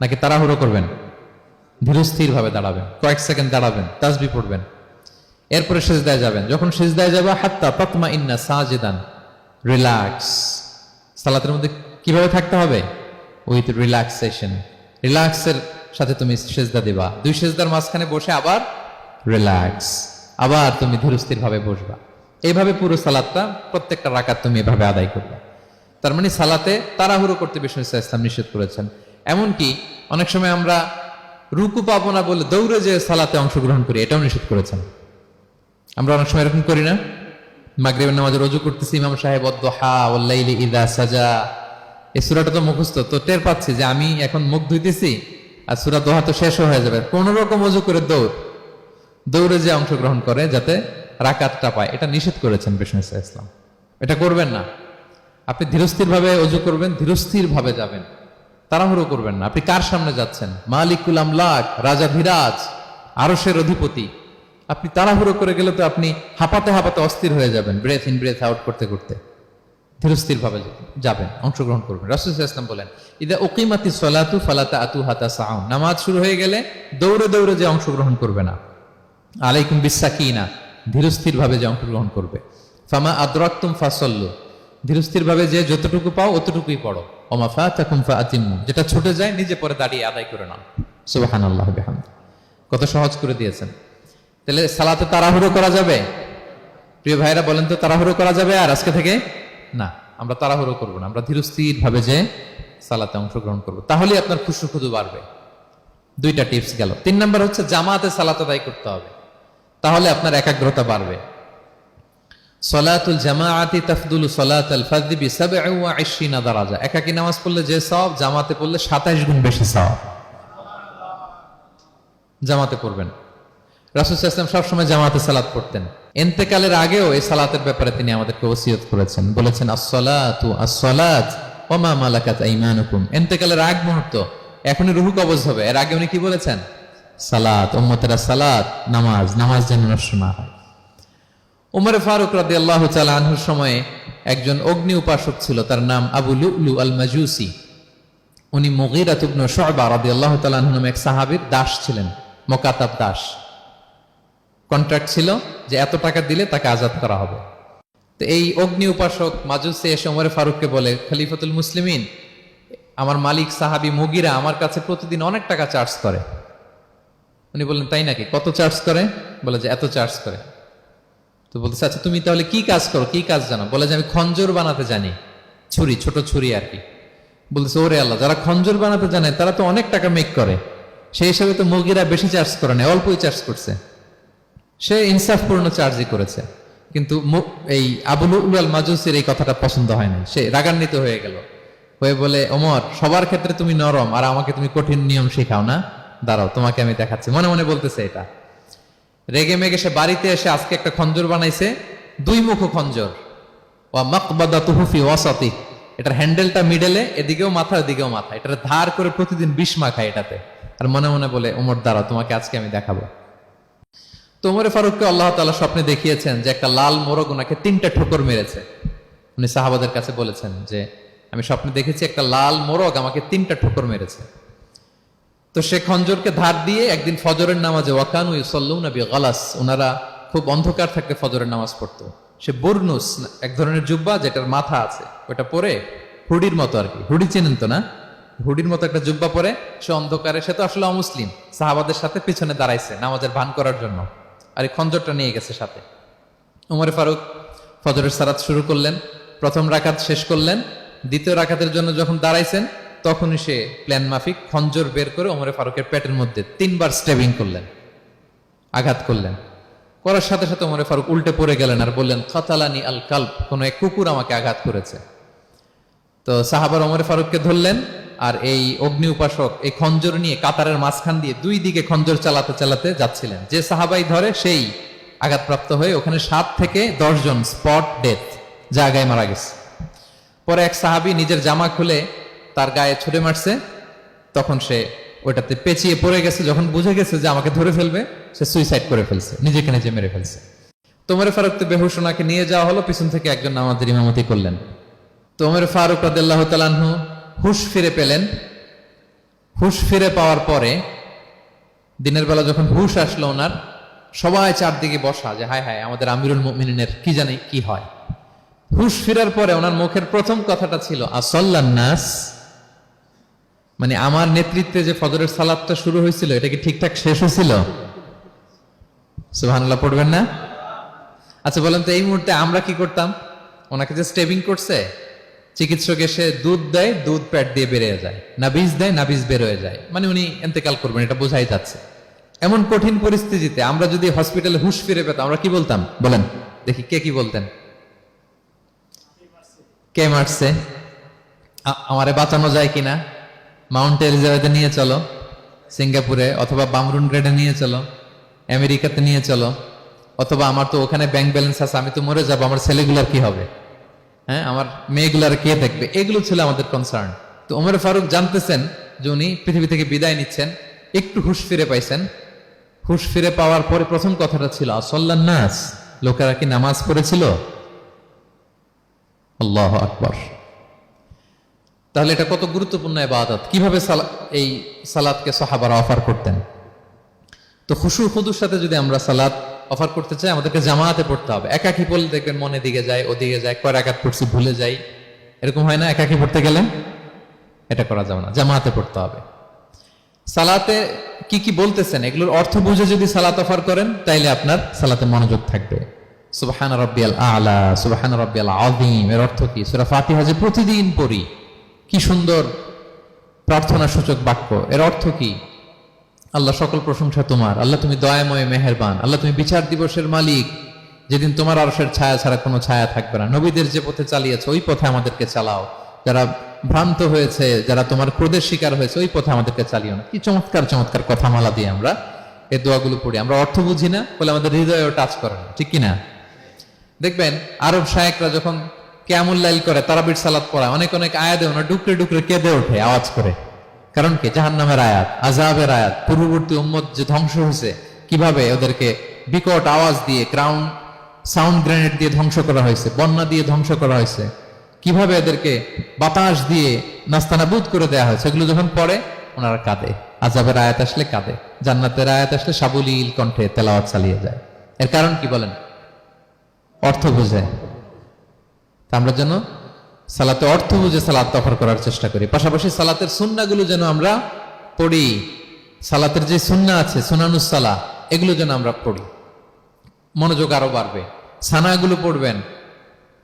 নাকি তাড়াহুড়ো করবেন? ধীরস্থির ভাবে দাঁড়াবেন, কয়েক সেকেন্ড দাঁড়াবেন, তাসবিহ পড়বেন, এরপরে সিজদায় যাবেন। যখন সিজদায় যাবা হাত্তা তাতমাইন্না সাজিদান, রিল্যাক্স। সালাতের মধ্যে কিভাবে থাকতে হবে? উইথ রিল্যাক্সেশন, রিল্যাক্সের সাথে তুমি সিজদা দিবা। 2 সিজদার মাঝখানে বসে আবার রিল্যাক্স, আবার তুমি ধীরস্থির ভাবে বসবা। এইভাবে পুরো সালাতটা প্রত্যেকটা রাকাত তুমি এভাবে আদায় করবে। তার মানে সালাতে তাড়াহুড়ো করতে বিষ্ণু ইসলাম নিষেধ করেছেন। এমনকি অনেক সময় আমরা রুকু পাবো না বলে দৌড়ে যে সালাতে অংশগ্রহণ করি, এটাও নিষেধ করেছেন। আমরা অনেক সময় এরকম করি না? মাগরিবের নামাজে রুজু করতেছি, ইমাম সাহেব ওয়াদ-দুহা ওয়াল-লাইলি ইযা সাজা, এই সূরাটা তো মুখস্থ, তো টের পাচ্ছি যে আমি এখন মুখ ধুইতেছি আর সূরা দোহা তো শেষ হয়ে যাবে, কোন রকম ওযু করে দৌড়ে যে অংশগ্রহণ করে যাতে রাকাতটা পায়, এটা নিষেধ করেছেন বিষ্ণু ইসলাম। এটা করবেন না। আপনি ধীরস্থির ভাবে ওযু করবেন, ধীরস্থির ভাবে যাবেন, তাড়াহুড়ো করবেন না। আপনি কার সামনে যাচ্ছেন? মালিকুল আমলাক, রাজা ধীরাজ, আরশের অধিপতি। আপনি তাড়াহুড়ো করে গেলে তো আপনি হাঁপাতে হাঁপাতে অস্থির হয়ে যাবেন, ব্রেথ ইন ব্রেথ আউট করতে করতে। ধীরস্থির ভাবে যাবেন, অংশগ্রহণ করবেন। রাসূল সাল্লাল্লাহু আলাইহি ওয়াসাল্লাম বলেন ইদা উকিমাতিস সালাতু ফালা তা'তুহা তাসআউন, নামাজ শুরু হয়ে গেলে দৌড়ে দৌড়ে যে অংশগ্রহণ করবে না। আলাইকুম বিসাকিনা, ধীরস্থির ভাবে যে অংশগ্রহণ করবে। ফামা আদরাকতুম ফাসাল্লু, ধীরস্থির ভাবে যে যতটুকু পাও অতটুকুই পড়ো। ওমা ফাতাকুম ফাআতিমু, যেটা ছুটে যায় নিজে পরে দাঁড়িয়ে আদায় করে নাও। সুবহানাল্লাহি ওয়া বিহামদি, কত সহজ করে দিয়েছেন। তাহলে সালাতে তাড়াহুড়ো করা যাবে? প্রিয় ভাইরা বলেন তো, তাড়াহুড়ো করা যাবে আর আজকে থেকে? না, আমরা তাড়াহুড়ো করবো না, আমরা ধীরস্থির ভাবে যে সালাতে অংশগ্রহণ করবো, তাহলে আপনার খুশু খুদু বাড়বে। 2টা টিপস গেল। 3 নাম্বার হচ্ছে জামাতে সালাত আদায় করতে হবে, তাহলে আপনার একাগ্রতা বাড়বে। সলাতুল জামাআতি তাফদুলু সলাতাল ফাজরি বি27 দারাজা, একাকী নামাজ পড়লে যে সওয়াব, জামাতে পড়লে 27 গুণ বেশি সওয়াব। জামাতে পড়বেন। রাসূল সাল্লাল্লাহু আলাইহি ওয়াসাল্লাম সবসময় জামাতে সালাত পড়তেন। ইন্তেকালের আগেও এই সালাতের ব্যাপারে তিনি আমাদেরকে ওসিয়ত করেছেন, বলেছেন আসসালাতু আসসালাত ওয়া মা মালাকাত আইমানুকুম। ইন্তেকালের আগ মুহূর্ত এখনই রুহু কবজ হবে। এর আগে উনি কি বলেছেন? সালাত, উম্মতেরা সালাত, নামাজ, নামাজ যেন নষ্ট না হয়। উমর ফারুক রাদিয়াল্লাহু তাআলা আনহুর সময়ে একজন অগ্নি উপাসক ছিল, তার নাম আবু লুলু আল মাজুসি। উনি মুগীরা ইবনে শুআবা রাদিয়াল্লাহু তাআলা আনহু নামে এক সাহাবীর দাস ছিলেন, মুকাতাব দাস। কন্ট্রাক্ট ছিল যে এত টাকা দিলে তাকে আজাদ করা হবে। তো এই অগ্নি উপাসক মাজুসি এসে ওমর ফারুককে বলে, খলিফাতুল মুসলিমিন, আমার মালিক সাহাবী মুগীরা আমার কাছে প্রতিদিন অনেক টাকা চার্জ করে। উনি বললেন, তাই নাকি? কত চার্জ করে? বলে যে এত চার্জ করে। তো বলতেছে, আচ্ছা তুমি তাহলে কি কাজ করো, কি কাজ জানো? বলে যে আমি খঞ্জর বানাতে জানি, ছুরি, ছোট ছুরি আর কি। বলতেছে, ওরে আল্লাহ, যারা খঞ্জর বানাতে জানে তারা তো অনেক টাকা মেক করে, সেই হিসাবে তো মুগীরা বেশি চার্জ করে না, অল্পই চার্জ করছে। সে ইনসাফপূর্ণ চার্জই করেছে। কিন্তু এই আবু লুলু আল মাজুসির এই কথাটা পছন্দ হয় না, সে রাগান্বিত হয়ে গেল, হয়ে বলে, ওমর, সবার ক্ষেত্রে তুমি নরম আর আমাকে তুমি কঠিন নিয়ম শেখাও না, দাঁড়াও তোমাকে আমি দেখাচ্ছি। মনে মনে বলতেছে এটা। রেগে মেগে সে বাড়িতে এসে আজকে একটা খঞ্জর বানাইছে, দুই মুখ খঞ্জর, ওয়া মাকবাদাতুহু ফি ওয়াসাতি, এটার হ্যান্ডেলটা মিডলে, এদিকেও মাথা এদিকেও মাথা, এটার ধার করে প্রতিদিন 20 মাখায় এটাতে। আর মনে মনে বলে, ওমর দাঁড়াও তোমাকে আজকে আমি দেখাবো। তো ওমর ফারুককে আল্লাহ তাআলা স্বপ্নে দেখিয়েছেন যে একটা লাল মোরগ ওনাকে 3টা ঠোকর মেরেছে। উনি সাহাবাদের কাছে বলেছেন যে আমি স্বপ্নে দেখেছি একটা লাল মোরগ আমাকে 3টা ঠোকর মেরেছে। তো সে খঞ্জরকে ধার দিয়ে একদিন ফজরের নামাজে, ওয়াকানু ইউসাল্লুনা বিগালাস, ওনারা খুব অন্ধকার থাকতে ফজরের নামাজ পড়তো। সে বুরনুস, এক ধরনের জুব্বা যেটার মাথা আছে, ওটা পরে হুডির মতো আর কি, হুডি চেনেন তো না, হুডির মতো একটা জুব্বা পরে সে অন্ধকারে, সে তো আসলে অমুসলিম, সাহাবাদের সাথে পিছনে দাঁড়াইছে নামাজের ভান করার জন্য, আর এই খঞ্জরটা নিয়ে গেছে সাথে। ওমর ফারুক ফজরের সালাত শুরু করলেন, প্রথম রাকাত শেষ করলেন, দ্বিতীয় রাকাতের জন্য যখন দাঁড়াইছেন তখনই সে প্ল্যান মাফিক খঞ্জর বের করে ওমর ফারুকের পেটের মধ্যে 3বার স্টেবিং করলেন, আঘাত করলেন। করার সাথে সাথে ওমর ফারুক উল্টে পড়ে গেলেন আর বললেন, খাতালানি আল কালব, কোন এক কুকুর আমাকে আঘাত করেছে। তো সাহাবার ওমর ফারুককে ধরলেন, আর এই অগ্নি উপাসক এই খঞ্জর নিয়ে কাতারের মাঝখান দিয়ে 2 দিকে খঞ্জর চালাতে চালাতে যাচ্ছিলেন। যে সাহাবাই ধরে সেই আঘাতপ্রাপ্ত হয়ে ওখানে 7 থেকে 10 জন স্পট ডেথ, জায়গায় মারা গেছে। পরে এক সাহাবী নিজের জামা খুলে তার গায়ে ছুঁড়ে মারছে, তখন সে ওইটাতে পেঁচিয়ে পড়ে গেছে। যখন বুঝে গেছে যে আমাকে ধরে ফেলবে, সে সুইসাইড করে ফেলছে, নিজেকে নিজে মেরে ফেলছে। তো ওমর ফারুক তো বেহুশ, ওনাকে নিয়ে যাওয়া হলো, পিছন থেকে একজন নামাজের ইমামতি করলেন। তো ওমর ফারুক রাদিয়াল্লাহু তাআলা আনহু হুশ ফিরে পেলেন। হুশ ফিরে পাওয়ার পরে দিনের বেলা যখন হুশ আসলো ওনার, সবাই চারদিকে বসা যে হায় হায় আমাদের আমিরুল মুমিনিনের কি জানি কি হয়। হুশ ফিরার পরে ওনার মুখের প্রথম কথাটা ছিল আসাল্লান নাস, মানে আমার নেতৃত্বে যে ফজরের সালাতটা শুরু হয়েছিল এটা কি ঠিকঠাক শেষ হয়েছিল? সুবহানাল্লাহ পড়বেন না? আচ্ছা বলেন তো, এই মুহূর্তে আমরা কি করতাম? ওনাকে যে স্টেবিং করছে, চিকিৎসক এসে দুধ দেয়, দুধ পেট দিয়ে বেরিয়ে যায়, নাবিজ দেয়, নাবিজ বের হয়ে যায়, মানে উনি ইন্তেকাল করবেন, এটা বোঝাই যাচ্ছে। এমন কঠিন পরিস্থিতিতে আমরা যদি হসপিটালে হুশ ফিরে পেতাম, আমরা কি বলতাম বলেন দেখি? কে কি বলতেন? কে মারছে, আমারে বাঁচানো যায় কিনা, মাউন্ট এলিজাবেথে নিয়ে চলো, সিঙ্গাপুরে অথবা বামরুন গ্রেডে নিয়ে চলো, আমেরিকাতে নিয়ে চলো, অথবা আমার তো ওখানে ব্যাংক ব্যালেন্স আছে, আমি তো মরে যাবো, আমার ছেলেগুলার কি হবে, হ্যাঁ আমার মেয়েগুলার কে দেখবে, এগুলো ছিল আমাদের কনসার্ন। তো ওমর ফারুক জানতেছেন যে উনি পৃথিবী থেকে বিদায় নিচ্ছেন, একটু হুশ ফিরে পাইছেন। হুশ ফিরে পাওয়ার পরে প্রথম কথাটা ছিল আসল্লান নাস, লোকেরা কি নামাজ পড়েছিল? আল্লাহু আকবার। তাহলে এটা কত গুরুত্বপূর্ণ ইবাদত, কিভাবে এই সালাতকে সাহাবারা অফার করতেন। তো খুশু খুদুর সাথে যদি আমরা সালাত অফার করতে চাই, আমাদেরকে জামাতে পড়তে হবে। একাকি পড়লে দেখবেন মনে দিকে যায়, ওদিকে যায়, কয় রাকাত পড়ছি ভুলে যাই, এরকম হয় না? একাকি পড়তে গেলে এটা করা যাবে না, জামাতে পড়তে হবে। সালাতে কি কি বলতেছেন এগুলোর অর্থ বুঝে যদি সালাত অফার করেন, তাইলে আপনার সালাতে মনোযোগ থাকবে। সুবহান রাব্বিয়াল আলা, সুবহান রাব্বিয়াল আযীম, এর অর্থ কি? সূরা ফাতিহা যে প্রতিদিন পড়ি, কি সুন্দর প্রার্থনা সূচক বাক্য, এর অর্থ কি? আল্লাহ সকল প্রশংসা তোমার, আল্লাহ তুমি দয়াময় মেহেরবান, আল্লাহ তুমি বিচার দিবসের মালিক, যেদিন তোমার আরশের ছায়া ছাড়া কোনো ছায়া থাকবে না। নবীদের যে পথে চালিয়েছে ওই পথে আমাদেরকে চালাও, যারা ভ্রান্ত হয়েছে, যারা তোমার ক্রোধের শিকার হয়েছে ওই পথে আমাদেরকে চালিও না। কি চমৎকার চমৎকার কথামালা দিয়ে আমরা এই দোয়াগুলো পড়ি। আমরা অর্থ বুঝি না বলে আমাদের হৃদয়েও টাচ করে না, ঠিক কিনা? দেখবেন আরব শায়েকরা যখন কিয়ামুল লাইল করে, তারাবির সালাত পড়ায়, অনেক অনেক আয়াতে ওনারা ডুকরে ডুকরে কেঁদে ওঠে আওয়াজ করে, কারণ কি? জাহান্নামের আয়াত, আযাবের আয়াত, পূর্ববর্তী উম্মত যে ধ্বংস হয়েছে, কিভাবে ওদেরকে বিকট আওয়াজ দিয়ে, গ্রাউন্ড সাউন্ড গ্রেনেড দিয়ে ধ্বংস করা হয়েছে, বন্যা দিয়ে ধ্বংস করা হয়েছে, কিভাবে এদেরকে বাতাস দিয়ে নাস্তানাবুদ করে দেয়া হয়েছে, এগুলো যখন পড়ে ওনারা কাঁদে। আযাবের আয়াত আসলে কাঁদে, জান্নাতের আয়াত আসলে সাবলীল কণ্ঠে তেলাওয়াত চালিয়ে যায়। এর কারণ কি বলেন? অর্থ বোঝে। আমরা যেন সালাতে অর্থ বুঝে সালাত তফর করার চেষ্টা করি, পাশাপাশি সালাতের সুন্নাহগুলো যেন আমরা পড়ি। সালাতের যে সুন্নাহ আছে, সুনানুস সালাহ, এগুলো যেন আমরা পড়ি, মনোযোগ আরো বাড়বে। সানাগুলো পড়বেন,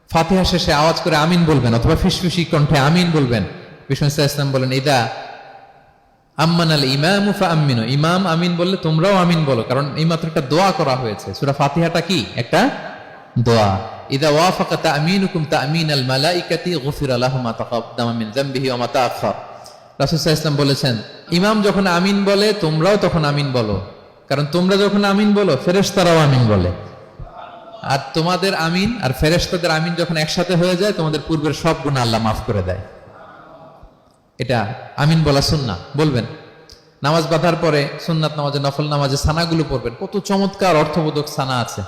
ফাতিহা শেষে আওয়াজ করে আমিন বলবেন, অথবা ফিসফিসি কণ্ঠে আমিন বলবেন। বিষ্ণু ইসলাম বলেন, ইদা আম্মান আল ইমামু ফাআমিনু, ইমাম আমিন বললে তোমরাও আমিন বলো, কারণ এই মাত্র একটা দোয়া করা হয়েছে। সূরা ফাতিহাটা কি? একটা দোয়া। ইদা ওয়াফাকা তা'মিনুকুম তা'মিনাল মালাইকাতি গুফিরা লাহু মা তাকাদ্দামা মিন যামবিহি ওয়া মা তাআখার। রাসূল সাল্লাল্লাহু আলাইহি ওয়াসাল্লাম বলেছেন, ইমাম যখন আমিন বলে তোমরাও তখন আমিন বলো, কারণ তোমরা যখন আমিন বলো ফেরেশতারাও আমিন বলে। আর তোমাদের আমিন আর ফেরেশতাদের আমিন যখন একসাথে হয়ে যায়, তোমাদের পূর্বের সব গুনাহ আল্লাহ মাফ করে দেয়। এটা আমিন বলা সুন্নাহ, বলবেন। নামাজ বাঁধার পরে সুন্নাত নামাজে, নফল নামাজে সানাগুলো পড়বেন। কত চমৎকার অর্থবোধক সানা আছে।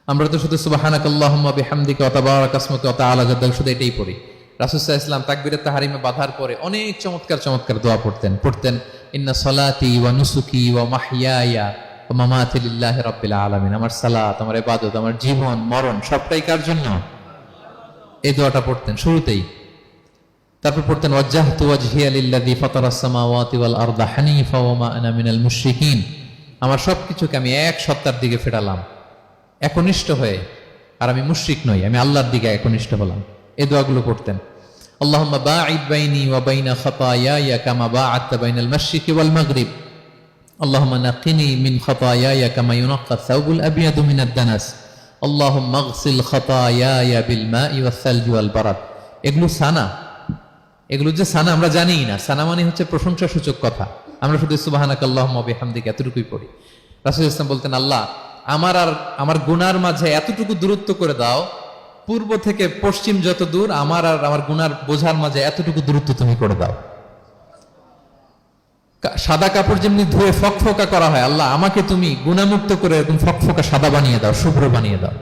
আমরা তো শুধু সুবহানাকাল্লাহুম্মা বিহামদিকা ওয়া তাবারাকা ইসমুকা ওয়া তাআলা জাদ্দুকা শুধু এটাই পড়ি। রাসূল সাল্লাল্লাহু আলাইহি ওয়াসাল্লাম তাকবীরে তাহরিমে বাঁধার পরে অনেক চমৎকার চমৎকার দোয়া পড়তেন। ইন্না সলাতি ওয়া নুসুকি ওয়া মাহইয়ায়া ওয়া মামাতি লিল্লাহি রাব্বিল আলামিন। আমার সালাত, আমার ইবাদত, আমার জীবন মরণ সবটাই কার জন্য? এই দোয়াটা পড়তেন শুরুতেই। তারপর পড়তেন ওয়াজ্জাহতু ওয়াজহিয়া লিল্লাযী ফাতারাস সামাওয়াতি ওয়াল আরদা হানিফা ওয়া মা আনা মিনাল মুশরিকিন। আমার সবকিছুকে আমি এক সত্তার দিকে ফেরালাম, একনিষ্ঠ হয়ে, আর আমি মুশরিক নই, আমি আল্লাহর দিকে একনিষ্ঠ হলাম। এই দোয়াগুলো পড়তেন। আল্লাহুম্মা বাঈদ বাইনি ওয়া বাইনা খাতায়ায়া কামা বাআদতা বাইনাল মাশরিকি ওয়াল মাগরিব। আল্লাহুম্মা নাক্কিনি মিন খাতায়ায়া কামা ইউনাক্কা আস-সাওবুল আবয়াদু মিনাদ দানাস। আল্লাহুম্মা আগসিল খাতায়ায়া বিল মাই ওয়াস সালজি ওয়াল বারাদ। এগুলো সানা, এগুলো যে সানা আমরা জানিই না। সানা মানে হচ্ছে প্রশংসা সূচক কথা। আমরা শুধু সুবহানাকাল্লাহুম্মা বিহামদিকা এতটুকুই পড়ি। রাসূল ইসলাম বলতেন, আল্লাহ আমার আর আমার গুনার মাঝে এতটুকু দূরত্ব করে দাও, পূর্ব থেকে পশ্চিম যত দূর, আমার আর আমার গুনার বোঝার মাঝে এতটুকু দূরত্ব তুমি করে দাও। সাদা কাপড় যেমনি ধুয়ে ফকফকা করা হয়, আল্লাহ আমাকে তুমি গুনামুক্ত করে এরকম ফকফকা সাদা বানিয়ে দাও, শুভ্র বানিয়ে দাও।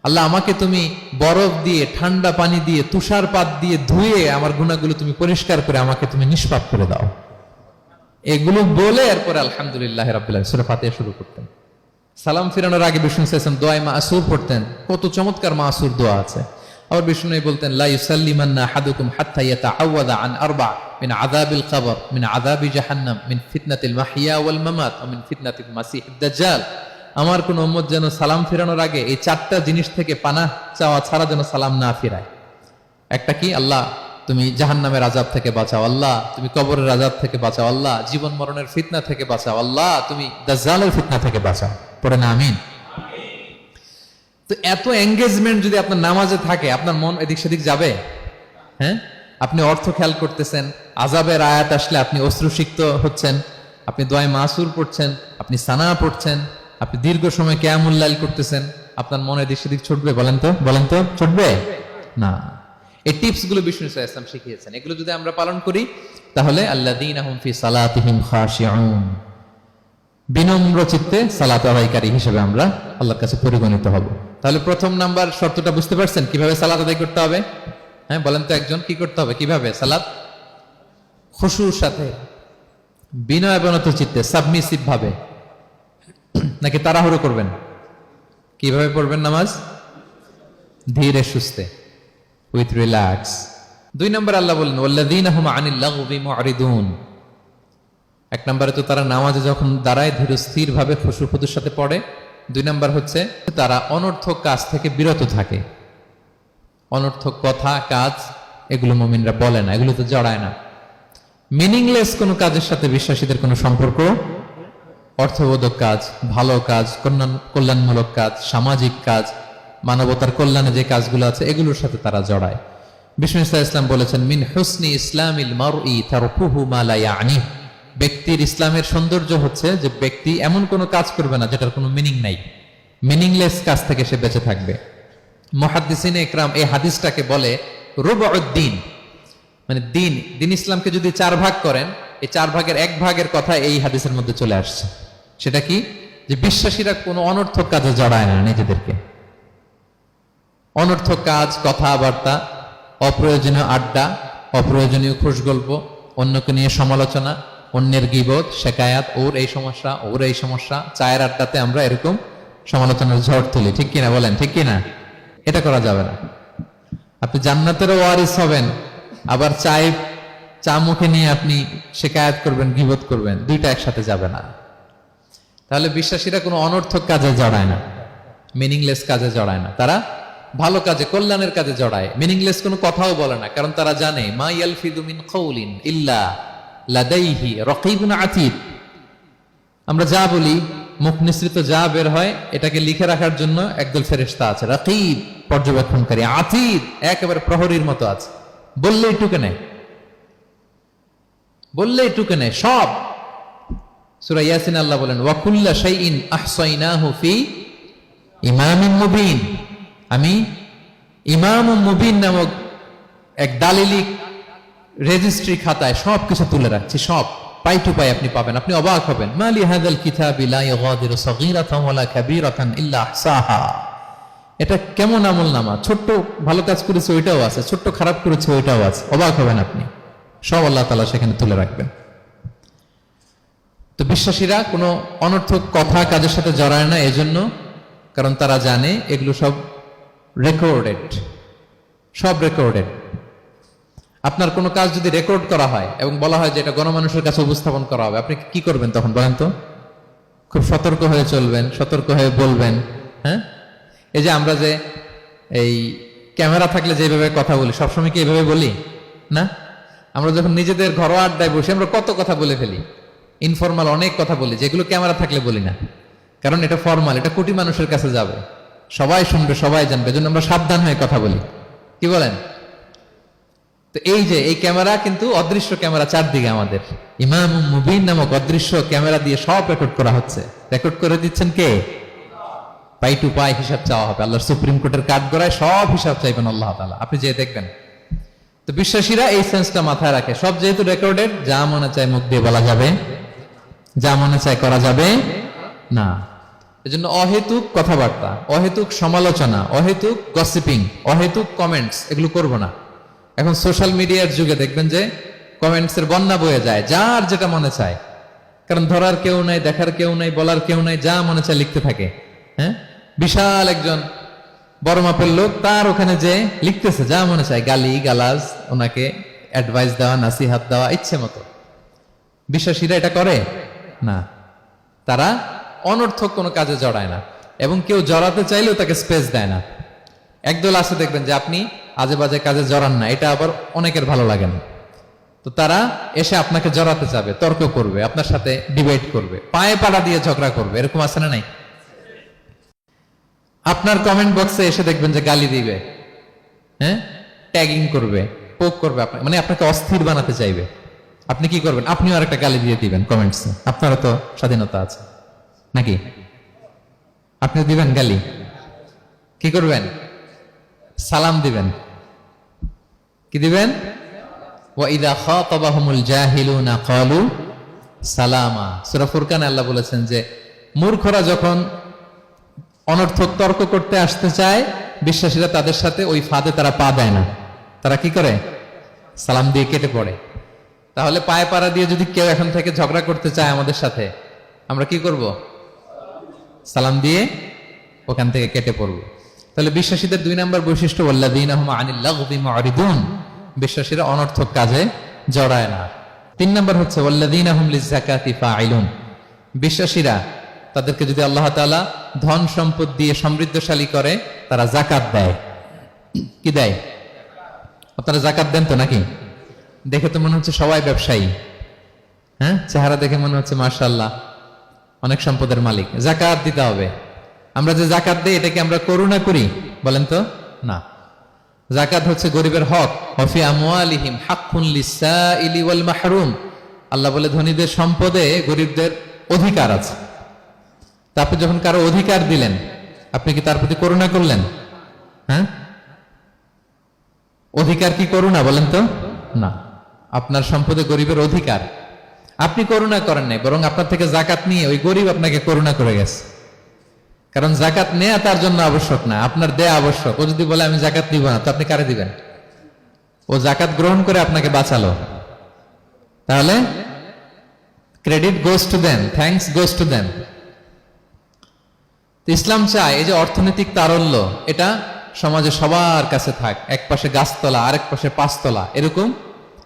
আল্লাহ আমাকে তুমি বরফ দিয়ে, ঠান্ডা পানি দিয়ে, তুষারপাত দিয়ে ধুয়ে আমার গুনাহগুলো তুমি পরিষ্কার করে আমাকে তুমি নিষ্পাপ করে দাও। এগুলো বলে এরপরে আলহামদুলিল্লাহ রাব্বিল আলামিন সূরা ফাতিহা শুরু করতেন। সালাম ফিরানোর আগে বিষ্ণু সাল্লাল্লাহু আলাইহি ওয়াসাল্লাম দোয়া মাসুর পড়তেন। কত চমৎকার মাসুর দোয়া আছে। আবার বিষ্ণু বলতেন, লা ইউসাল্লিমান্না আহাদুকুম হাত্তা ইয়াতাআওয়াযা আন আরবা মিন আযাবিল কবর, মিন আযাবি জাহান্নাম, মিন ফিতনাতিল মাহইয়া ওয়াল মামাত ওয়া মিন ফিতনাতিল মাসিহিদ দাজ্জাল। আমার কোন উম্মত যেন সালাম ফিরানোর আগে এই চারটা জিনিস থেকে পানাহ চাওয়া ছাড়া যেন সালাম না ফিরায়। একটা কি? আল্লাহ তুমি জাহান্নামের আযাব থেকে বাঁচাও, আল্লাহ তুমি কবরের আযাব থেকে বাঁচাও, আল্লাহ জীবন মরণের ফিতনা থেকে বাঁচাও, আল্লাহ তুমি দাজ্জালের ফিতনা থেকে বাঁচাও। পড়ে না আমিন? তো এত এঙ্গেজমেন্ট যদি আপনার নামাজে থাকে, আপনার মন এদিক সেদিক যাবে? হ্যাঁ, আপনি অর্থ খেয়াল করতেছেন, আযাবের আয়াত আসলে আপনি অশ্রুসিক্ত হচ্ছেন, আপনি দোয়ায়ে মাসুর পড়ছেন, আপনি সানা পড়ছেন, আপনি দীর্ঘ সময় কিয়ামুল লাইল করতেছেন, আপনার মন এদিক সেদিক ছুটবে? বলেন তো ছুটবে না। এই টিপস গুলো বিষ্ণু সাল্লাল্লাহু আলাইহি ওয়াসাল্লাম শিখিয়েছেন। এগুলো যদি আমরা পালন করি, তাহলে আল্লাযীনা হুম ফি সালাতিহিম খাশিউন, বিনম্র চিত্তে সালাত আদায়কারী হিসেবে আমরা আল্লাহর কাছে পরিগণিত হব। তাহলে প্রথম নাম্বার শর্তটা বুঝতে পারছেন কিভাবে সালাত আদায় করতে হবে? হ্যাঁ, বলেন তো একজন, কি করতে হবে? কিভাবে সালাত? খুশুর সাথে, বিনয় বিনত চিত্তে, সাবমিসিভ ভাবে, নাকি তাড়াহুড়ো করবেন? কিভাবে পড়বেন নামাজ? ধীরে সুস্থে, উইথ রিল্যাক্স। 2 নম্বর আল্লাহ বলেন, ওয়াল্লাযীনা হুম আনিল লাগবি মুআরিদুন। 1 নম্বরে তো তারা নামাজে যখন দাঁড়ায় ধীর স্থির ভাবে খুশুর সাথে পড়ে। 2 নম্বর হচ্ছে তারা অনর্থক কাজ থেকে বিরত থাকে। অনর্থক কথা, কাজ, এগুলো মুমিনরা বলে না, এগুলো তো জড়ায় না। মিনিংলেস কোনো কাজের সাথে বিশ্বাসীদের কোনো সম্পর্ক, অর্থবোধক কাজ, ভালো কাজ, কল্যাণমূলক কাজ, সামাজিক কাজ, মানবতার কল্যাণে যে কাজগুলো আছে এগুলোর সাথে তারা জড়ায়। বিষ্ণু ইসলাম বলেছেন, মিন হুসনি ইসলামিল মারই তারকুহু মা লা ইয়ানি। ব্যক্তির ইসলামের সৌন্দর্য হচ্ছে যে ব্যক্তি এমন কোনো কাজ করবে না যেটার কোনো মিনিং নাই। মিনিংলেস কাজ থেকে সে বেঁচে থাকবে। মুহাদ্দিসিনে ইকরাম এই হাদিসটাকে বলে রুবউদ্দিন। মানে দিন দিন ইসলামকে যদি 4 ভাগ করেন, এই 4 ভাগের 1 ভাগের কথা এই হাদিসের মধ্যে চলে আসছে। সেটা কি? যে বিশ্বাসীরা কোনো অনর্থক কাজে জড়ায় না নিজেদেরকে। অনর্থক কাজ, কথাবার্তা, অপ্রয়োজনীয় আড্ডা, অপ্রয়োজনীয় খুশগল্প, অন্যকে নিয়ে সমালোচনা, অন্যের গীবত, শেকায়াত, ওর এই সমস্যা, ওর এই সমস্যা, চায়ের আড্ডাতে আমরা এরকম সমালোচনার ঝড় তুলি, ঠিক কিনা বলেন? ঠিক কিনা? এটা করা যাবে না। আপনি জান্নাতেরও ওয়ারিস হবেন, আবার চা মুখে নিয়ে আপনি শেকায়াত করবেন, গীবত করবেন, দুইটা একসাথে যাবে না। তাহলে বিশ্বাসীরা কোনো অনর্থক কাজে জড়ায় না, মিনিংলেস কাজে জড়ায় না। তারা ভালো কাজে, কল্যাণের কাজে জড়ায়। মিনিংলেস কোনো কথাও বলে না, কারণ তারা জানে মা ইয়ালফিযু মিন কাউলিন ইল্লা লাদাইহি রাকীবুন আতীদ। আমরা যা বলি, মুখ নিঃসৃত যা বের হয়, এটাকে লিখে রাখার জন্য একদল ফেরেশতা আছে, রাকীব পর্যবেক্ষণকারী, আতীদ একেবারে প্রহরীর মতো আছে। বললেই টুকে নেয়, বললেই টুকে নেয় সব। সূরা ইয়াসিন আল্লাহ বলেন ওয়া কুল্লা শাইইন আহসাইনাহু ফি ইমামিন মুবিন। আমি ইমামুম মুবিন নামক এক দালিলিক রেজিস্ট্রি খাতায় সবকিছু তুলে রাখছি, সব পাই টু পাই আপনি পাবেন। আপনি অবাক হবেন, মালি হাযাল কিতাবি লা ইউগাদিরু সাগীরাতান ওয়ালা কাবীরাতান ইল্লা আহসাহা। এটা কেমন আমলনামা, ছোট্ট ভালো কাজ করেছে ওইটাও আছে, ছোট্ট খারাপ করেছে ওইটাও আছে। অবাক হবেন আপনি, সব আল্লাহ তাআলা সেখানে তুলে রাখবেন। তো বিশ্বাসীরা কোনো অনর্থক কথা কাজের সাথে জড়ায় না, এজন্য কারণ তারা জানে এগুলো সব রেকর্ডেড, সব রেকর্ডেড। আপনার কোনো কাজ যদি রেকর্ড করা হয় এবং বলা হয় যে এটা গণমানুষের কাছে উপস্থাপন করা হবে, আপনি কি করবেন তখন বলেন তো? খুব সতর্ক হয়ে চলবেন, সতর্ক হয়ে বলবেন। হ্যাঁ, এই যে আমরা যে এই ক্যামেরা থাকলে যেভাবে কথা বলি, সবসময় কি এইভাবে বলি না? আমরা যখন নিজেদের ঘরোয়া আড্ডায় বসে আমরা কত কথা বলে ফেলি, ইনফরমাল অনেক কথা বলি, যেগুলো ক্যামেরা থাকলে বলি না, কারণ এটা ফরমাল, এটা কোটি মানুষের কাছে যাবে, সবাই শুনবে, সবাই জানবে, এজন্য আমরা সাবধান হয়ে কথা বলি। কি বলেন? তো এই যে এই ক্যামেরা কিন্তু অদৃশ্য ক্যামেরা চারদিকে আমাদের, ইমামুম মুবিন নামক অদৃশ্য ক্যামেরা দিয়ে সব রেকর্ড করা হচ্ছে। রেকর্ড করে দিচ্ছেন কে? পাই টু পাই হিসাব চাওয়া হবে। আল্লাহর সুপ্রিম কোর্টের কাঠগড়ায় সব হিসাব চাইবেন আল্লাহ তাআলা, আপনি যে দেখবেন। তো বিশ্বাসীরা এই সেন্সটা মাথায় রাখে, সব যেহেতু রেকর্ডেড, যা মনে চায় মুখ দিয়ে বলা যাবে, যা মনে চায় করা যাবে না। এজন্য অহেতুক কথাবার্তা, অহেতুক সমালোচনা, অহেতুক গসিপিং, অহেতুক কমেন্টস এগুলো করব না। এখন সোশ্যাল মিডিয়ার যুগে দেখবেন যে কমেন্টসের বন্যা বয়ে যায়, যার যেটা মনে চায়, কারণ ধরার কেউ নাই, দেখার কেউ নাই, বলার কেউ নাই, যা মনে চায় লিখতে থাকে। হ্যাঁ, বিশাল একজন বড় মাপের লোক, তার ওখানে যে লিখতেছে যা মনে চায়, গালি গালাজ, ওনাকে অ্যাডভাইস দেওয়া, নাসিহাত দেওয়া ইচ্ছে মতো। বিশ্বাসীরা এটা করে না, তারা অনর্থক কোনো কাজে জড়ায় না, এবং কেউ জড়াতে চাইলেও তাকে স্পেস দেয় না। একদল আছে দেখবেন যে আপনি আজে বাজে কাজে জড়ান না, এটা আবার অনেকের ভালো লাগে না। তো তারা এসে আপনাকে জড়াতে যাবে, তর্ক করবে, আপনার সাথে ডিবেট করবে, পায়ে পাড়া দিয়ে ঝগড়া করবে, এরকম আছে না নাই? আপনার কমেন্ট বক্সে এসে দেখবেন যে গালি দিবে, হ্যাঁ, ট্যাগিং করবে, পোক করবে, মানে আপনাকে অস্থির বানাতে চাইবে। আপনি কি করবেন? আপনিও আরেকটা গালি দিয়ে দিবেন কমেন্টসে, আপনারও তো স্বাধীনতা আছে নাকি? আপনি দিবেন গালি, কি করবেন? সালাম দিবেন। কি দিবেন? ওয়া ইযা খাতাবাহুমুল জাহিলুনা ক্বালু সালামা। সূরা ফুরকানে আল্লাহ বলেছেন যে মূর্খরা যখন অনর্থক তর্ক করতে আসতে চায়, বিশ্বাসীরা তাদের সাথে ওই ফাঁদে তারা পা দেয় না, তারা কি করে? সালাম দিয়ে কেটে পড়ে। তাহলে পায়ে পাড়া দিয়ে যদি কেউ এখন থেকে ঝগড়া করতে চায় আমাদের সাথে, আমরা কি করব? সালাম দিয়ে ওখান থেকে কেটে পড়ব। তাহলে বিশ্বাসীদের 2 নম্বর বৈশিষ্ট্য, ওয়াল্লাযীনা হুম আনিল লাগবি মুরিদুন, বিশ্বাসীরা অনর্থক কাজে জড়ায় না। 3 নম্বর হচ্ছে ওয়াল্লাযীনা হুম লিযাকাতি ফাঈলুন, বিশ্বাসীরা তাদেরকে যদি আল্লাহ তাআলা ধন সম্পদ দিয়ে সমৃদ্ধশালী করে, তারা যাকাত দেয়। কি দেয়? আপনারা যাকাত দেন তো নাকি? দেখে তো মনে হচ্ছে সবাই ব্যবসায়ী, হ্যাঁ, চেহারা দেখে মনে হচ্ছে মাশাআল্লাহ অনেক সম্পদের মালিক। যাকাত দিতে হবে। আমরা যে যাকাত দেই, এটা কি আমরা করুণা করি? বলেন তো না। যাকাত হচ্ছে গরিবের হক। ওয়াফি আমওয়ালিহিম হাক্কুন লিসাইলি ওয়াল মাহরুম, আল্লাহ বলে ধনীদের সম্পদে গরিবদের অধিকার আছে। তারপর যখন কারো অধিকার দিলেন, আপনি কি তার প্রতি করুণা করলেন? হ্যাঁ, অধিকার কি করুণা? বলেন তো না, আপনার সম্পদে গরিবের অধিকার। আপনি করুণা করেন নাই, বরং আপনার থেকে জাকাত নিয়ে ওই গরিব আপনাকে করুণা করে গেছে। কারণ জাকাত নেয়া তার জন্য আবশ্যক না, আপনার দেয়া আবশ্যক। ও যদি বলে আমি জাকাত নিব না, তো আপনি কারে দিবেন? ও জাকাত গ্রহণ করে আপনাকে বাঁচালো। তাহলে credit goes to them, thanks goes to them. ইসলাম চায় এই যে অর্থনৈতিক তারল্য, এটা সমাজে সবার কাছে থাক। এক পাশে গাছতলা, আরেক পাশে পাঁচতলা, এরকম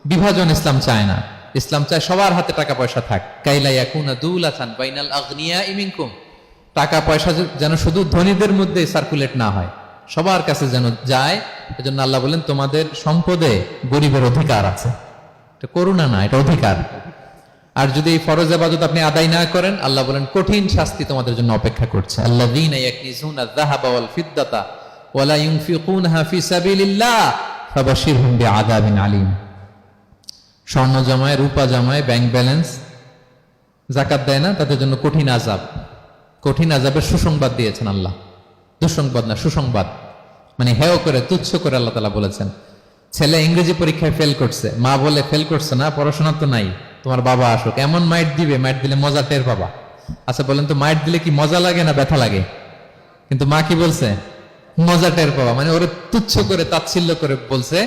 বিভাজন ইসলাম চায় না। ইসলাম চায় সবার হাতে টাকা পয়সা থাক। কাইলা ইয়াকুনা দুলাতান বাইনাল আগনিয়াই মিনকুম, টাকা পয়সা যেন শুধু ধনীদের মধ্যে সার্কুলেট না হয়, সবার কাছে যেন যায়। এজন্য আল্লাহ বলেন তোমাদের সম্পদে গরিবের অধিকার আছে। এটা করুণা না, এটা অধিকার। আর যদি এই ফরজ ইবাদত আপনি আদায় না করেন, আল্লাহ বলেন কঠিন শাস্তি তোমাদের জন্য অপেক্ষা করছে। আল্লাযীনা ইয়াকনিজুনা আয-যাহাবা ওয়াল ফিদ্দাতা ওয়া লা ইউনফিকুনহা ফি সাবিলিল্লাহ ফাবাশশিরহুম বিআযাবিন আলীম। স্বর্ণ জমায়, রূপা জমায়, ব্যাংক ব্যালেন্স, যাকাত দেয় না, তাদের জন্য কঠিন আযাব, কঠিন আযাবের সুসংবাদ দিয়েছেন আল্লাহ। দুঃসংবাদ না, সুসংবাদ। মানে হেয় করে, তুচ্ছ করে আল্লাহ তাআলা বলেছেন। ছেলে ইংরেজি পরীক্ষায় ফেল করছে, মা বলে ফেল করছে না, পড়াশোনা তো নাই, তোমার বাবা আসুক, এমন মাইট দিবে, মাইট দিলে মজা টের পাবা। আচ্ছা বলেন তো, মাইট দিলে কি মজা লাগে না ব্যথা লাগে? কিন্তু মা কি বলছে? মজা টের পাবা। মানে ওরে তুচ্ছ করে, তাচ্ছিল্য করে বলছে,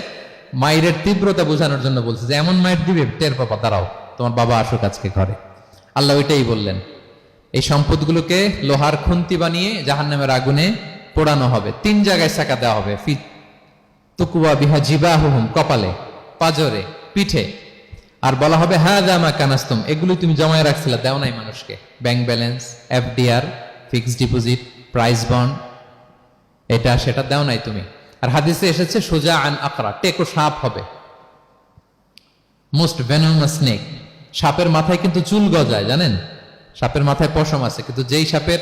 মায়ের তীব্রতা বোঝানোর জন্য বলছে যে এমন মাইট দিবে, টের পাবা, দাঁড়াও, তোমার বাবা আসুক আজকে ঘরে। আল্লাহ ওইটাই বললেন। এই সম্পদগুলোকে লোহার খুন্তি বানিয়ে জাহান্নামের আগুনে পোড়ানো হবে। 3 জায়গায় সাকা দেওয়া হবে। তুকুয়া বিহা জিবাহুহুম, কপালে, পাজরে, পিঠে। আর বলা হবে হাযা মা কানাসতুম, এগুলো তুমি জমায় রাখছিলে, দাও নাই মানুষকে। Bank balance, FDR, fixed deposit, price bond, এটা সেটা দাও নাই তুমি। আর হাদিসে এসেছে সুজা আন আকরা, টেকো সাপ হবে, মোস্ট ভেনোমাস স্নেক। সাপের মাথায় কিন্তু চুল গজায়, জানেন? সাপের মাথায় পশম আছে, কিন্তু যেই সাপের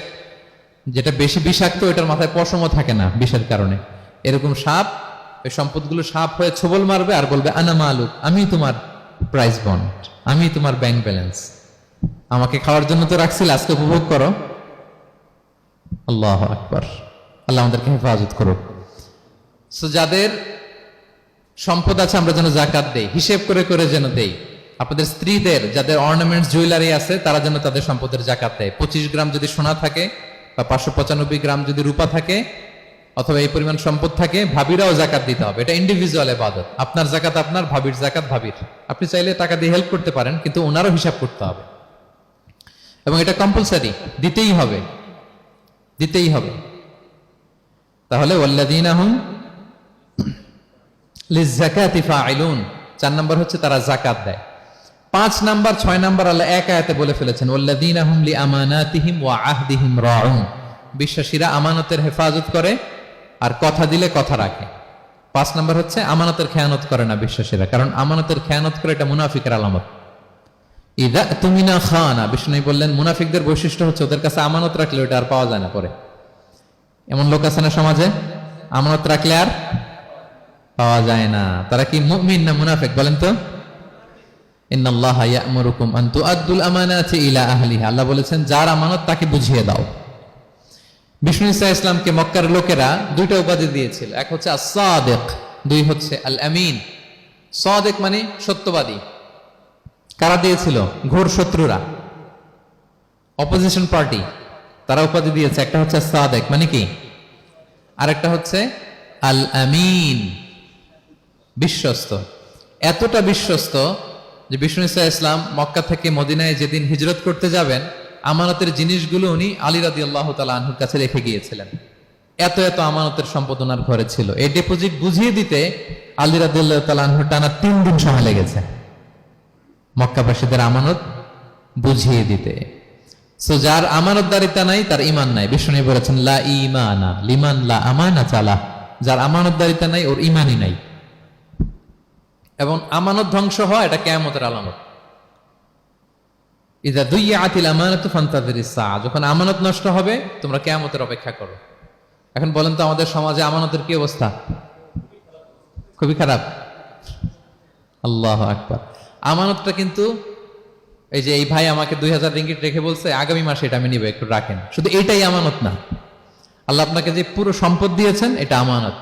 যেটা বেশি বিষাক্ত, ওইটার মাথায় পশমও থাকে না বিষের কারণে। এরকম সাপ ওই সম্পদগুলো সাপ হয়ে ছোবল মারবে আর বলবে আনা মালুক, আমি তোমার প্রাইস বন্ড, আমি তোমার ব্যাংক ব্যালেন্স, আমাকে খাওয়ার জন্য তো রাখছিলে, আজকে উপভোগ করো। আল্লাহু আকবার। আল্লাহ আমাদেরকে হেফাজত করুক। সো যাদের সম্পদ আছে আমরা যেন যাকাত দেই, হিসেব করে করে যেন দেই। আপনাদের স্ত্রীদের যাদের অর্নামেন্টস, জুয়েলারি আছে, তারা যেন তাদের সম্পদের যাকাত দেয়। 25 গ্রাম যদি সোনা থাকে, বা 595 গ্রাম যদি রূপা থাকে, অথবা এই পরিমাণ সম্পদ থাকে, ভাবিরাও যাকাত দিতে হবে। এটা ইন্ডিভিজুয়াল ইবাদত। আপনার যাকাত আপনার, ভাবির যাকাত ভাবির। আপনি চাইলে টাকা দিয়ে হেল্প করতে পারেন, কিন্তু ওনারও হিসাব করতে হবে, এবং এটা কম্পালসারি, দিতেই হবে, দিতেই হবে। তাহলে ওয়াল্লাযীনা হুম লিয-যাকাতি ফাঈলুন, 4 নাম্বার হচ্ছে তারা যাকাত দেয়। 5 নাম্বার, 6 নাম্বার আল্লাহ এক আয়াতে বলে ফেলেছেন, ওয়াল্লাযীনা হুম লিআমানাতিহিম ওয়া আহদিহিম রাউন। বিশ্বাসীরা আমানতের হেফাজত করে আর কথা দিলে কথা রাখে। 5 নাম্বার হচ্ছে আমানতের খেয়ানত করে না বিশ্বাসীরা, কারণ আমানতের খেয়ানত করে এটা মুনাফিকের আলামত। ইযা তুমিনা খানা, বিষ্ণু বললেন মুনাফিকদের বৈশিষ্ট্য হচ্ছে ওদের কাছে আমানত রাখলে ওটা আর পাওয়া যায় না পরে। এমন লোক আছে না সমাজে, আমানত রাখলে আর পাওয়া যায় না। তারা কি মুমিন না মুনাফিক বলেন তো? ইন্নাল্লাহা ইয়া'মুরুকুম আন তুআদ্দুল আমানাতি ইলা আহলিহা, আল্লাহ বলেছেন যার আমানত তাকে বুঝিয়ে দাও। বিষ্ণু ঈসা ইসলামকে মক্কার লোকেরা 2টা উপাধি দিয়েছিল, এক হচ্ছে আস-সাদিক, 2 হচ্ছে আল আমিন। সাদিক মানে সত্যবাদী। কারা দিয়েছিল? ঘোর শত্রুরা, অপোজিশন পার্টি, তারা উপাধি দিয়েছে। একটা হচ্ছে সাদিক মানে কি, আর একটা হচ্ছে আল আমিন, বিশ্বস্ত। এতটা বিশ্বস্ত যে বিষ্ণু ঈসা ইসলাম মক্কা থেকে মদিনায় যেদিন হিজরত করতে যাবেন, আমানতের জিনিসগুলো উনি আলী রাদিয়াল্লাহু তাআলা আনহুর কাছে রেখে গিয়েছিলেন। এত এত আমানতের সম্পদ ওনার ঘরে ছিল। এই ডিপোজিট বুঝিয়ে দিতে আলী রাদিয়াল্লাহু তাআলা আনহুর টানা 3 দিন সময় লেগেছে, মক্কাবাসীদের আমানত বুঝিয়ে দিতে। সো যার আমানতদারিতা নাই তার ঈমান নাই। বিষ্ণু বলেছেন লা ঈমানা লিমান লা আমানাতা লাহ, যার আমানতদারিতা নাই ওর ঈমানই নাই। এবং আমানত ধ্বংস হয় এটা কিয়ামতের আলামত। ইযা দুইয়াতিল আমানাতু ফান্তাযিরিস সাআ, যখন আমানত নষ্ট হবে তোমরা কিয়ামতের অপেক্ষা করো। এখন বলেন তো আমাদের সমাজে আমানতের কি অবস্থা? খুবই খারাপ। আল্লাহু আকবার। আমানতটা কিন্তু এই যে এই ভাই আমাকে 2000 রিঙ্গিট রেখে বলছে আগামী মাসে এটা আমি নিব, একটু রাখেন, শুধু এটাই আমানত না। আল্লাহ আপনাকে যে পুরো সম্পদ দিয়েছেন এটা আমানত।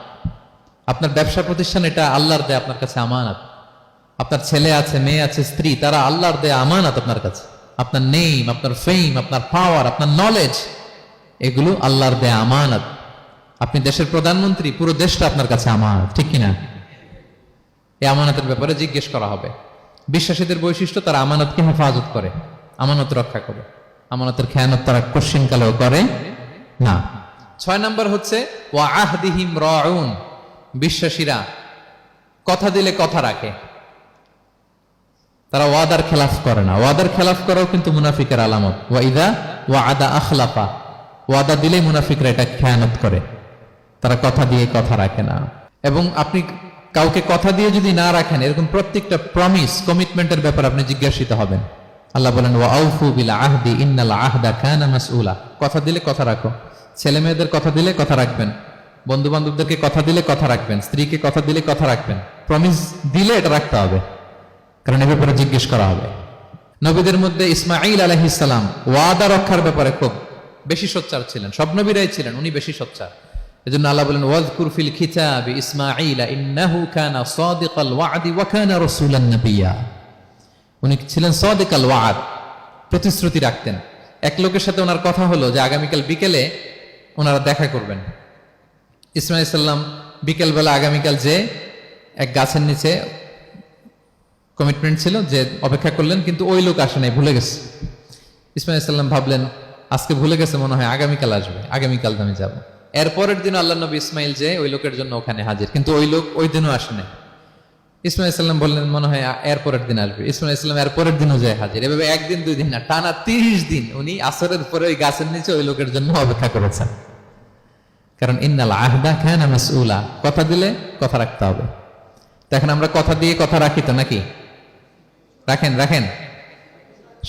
আপনার ব্যবসা প্রতিষ্ঠান এটা আল্লাহর দেয় আপনার কাছে আমানত। আপনার ছেলে আছে, মেয়ে আছে, স্ত্রী, তারা আল্লাহর দেয়া আমানত আপনার কাছে। আপনার নেম, আপনার ফেম, আপনার পাওয়ার, আপনার নলেজ, এগুলো আল্লাহর দেয়া আমানত। আপনি দেশের প্রধানমন্ত্রী, পুরো দেশটা আপনার কাছে আমানত, ঠিক কিনা? এই আমানতের ব্যাপারে জিজ্ঞেস করা হবে। বিশ্বাসীদের বৈশিষ্ট্য, তারা আমানতকে হেফাজত করে, আমানত রক্ষা করে, আমানতের খেয়ানত তারা কোশ্চিন কালেও করে না। 6 নম্বর হচ্ছে ওয়া আহদিহিম রাউন, বিশ্বাসীরা কথা দিলে কথা রাখে, তারা ওয়াদার খেলাফ করে না। ওয়াদার খেলাফ করাও কিন্তু মুনাফিকের আলামত। ওয়া ইযা ওয়াআদা আখলাফা, ওয়াদা দিলে মুনাফিকরা এটা খেয়ানত করে, তারা কথা দিয়ে কথা রাখে না। এবং আপনি কাউকে কথা দিয়ে যদি না রাখেন, এরকম প্রত্যেকটা প্রমিস, কমিটমেন্টের ব্যাপারে আপনি জিজ্ঞাসিত হবেন। আল্লাহ বলেন ওয়া আউফু বিল আহদি ইন্নাল আহদা কানা মাসউলা। কথা দিলে কথা রাখো। ছেলে মেয়েদের কথা দিলে কথা রাখবেন, বন্ধু বান্ধবদেরকে কথা দিলে কথা রাখবেন, স্ত্রীকে কথা দিলে কথা রাখবেন। প্রমিস দিলে এটা রাখতে হবে, কারণ এ ব্যাপারে জিজ্ঞেস করা হবে। নবীদের মধ্যে ইসমাঈল আলাইহিস সালাম ওয়াদা রক্ষার ব্যাপারে খুব বেশি সোচ্চার ছিলেন। সব নবীরাই ছিলেন, উনি বেশি সোচ্চার। এজন্য আল্লাহ বলেন ওয়াজকুর ফিল কিতাবি ইসমাঈল ইন্নাহু কানা সাদিকাল ওয়াদি ওয়া কানা রাসূলান নাবিয়্যা। উনি ছিলেন সাদিকাল ওয়াদ, প্রতিশ্রুতি রাখতেন। এক লোকের সাথে ওনার কথা হলো যে আগামীকাল বিকেলে ওনারা দেখা করবেন। ইসমাঈল সাল্লাম বিকেলবেলা আগামীকাল যে এক গাছের নিচে কমিটমেন্ট ছিল, যে অপেক্ষা করলেন, কিন্তু ওই লোক আসে নাই, ভুলে গেছে। ইসমাঈল সাল্লাম ভাবলেন আজকে ভুলে গেছে, মনে হয় আগামীকাল আসবে, আগামীকাল আমি যাব। এরপরের দিন আল্লাহ নবী ইসমাইল যে ওই লোকের জন্য ওখানে হাজির, কিন্তু ওই লোক ওই দিনও আসে নাই। ইসমাইল সাল্লাম বললেন মনে হয় এরপরের দিন আসবে। ইসমাইল সাল্লাম এরপরের দিনও যায় হাজির। এভাবে একদিন দুই দিন না, টানা 30 দিন উনি আসরের পরে ওই গাছের নিচে ওই লোকের জন্য অপেক্ষা করেছেন। কারণ ইন্নাল আহদা কানা মাসউলা, কথা দিলে কথা রাখতে হবে। তো এখন আমরা কথা দিয়ে কথা রাখি তো নাকি? রাখেন রাখেন,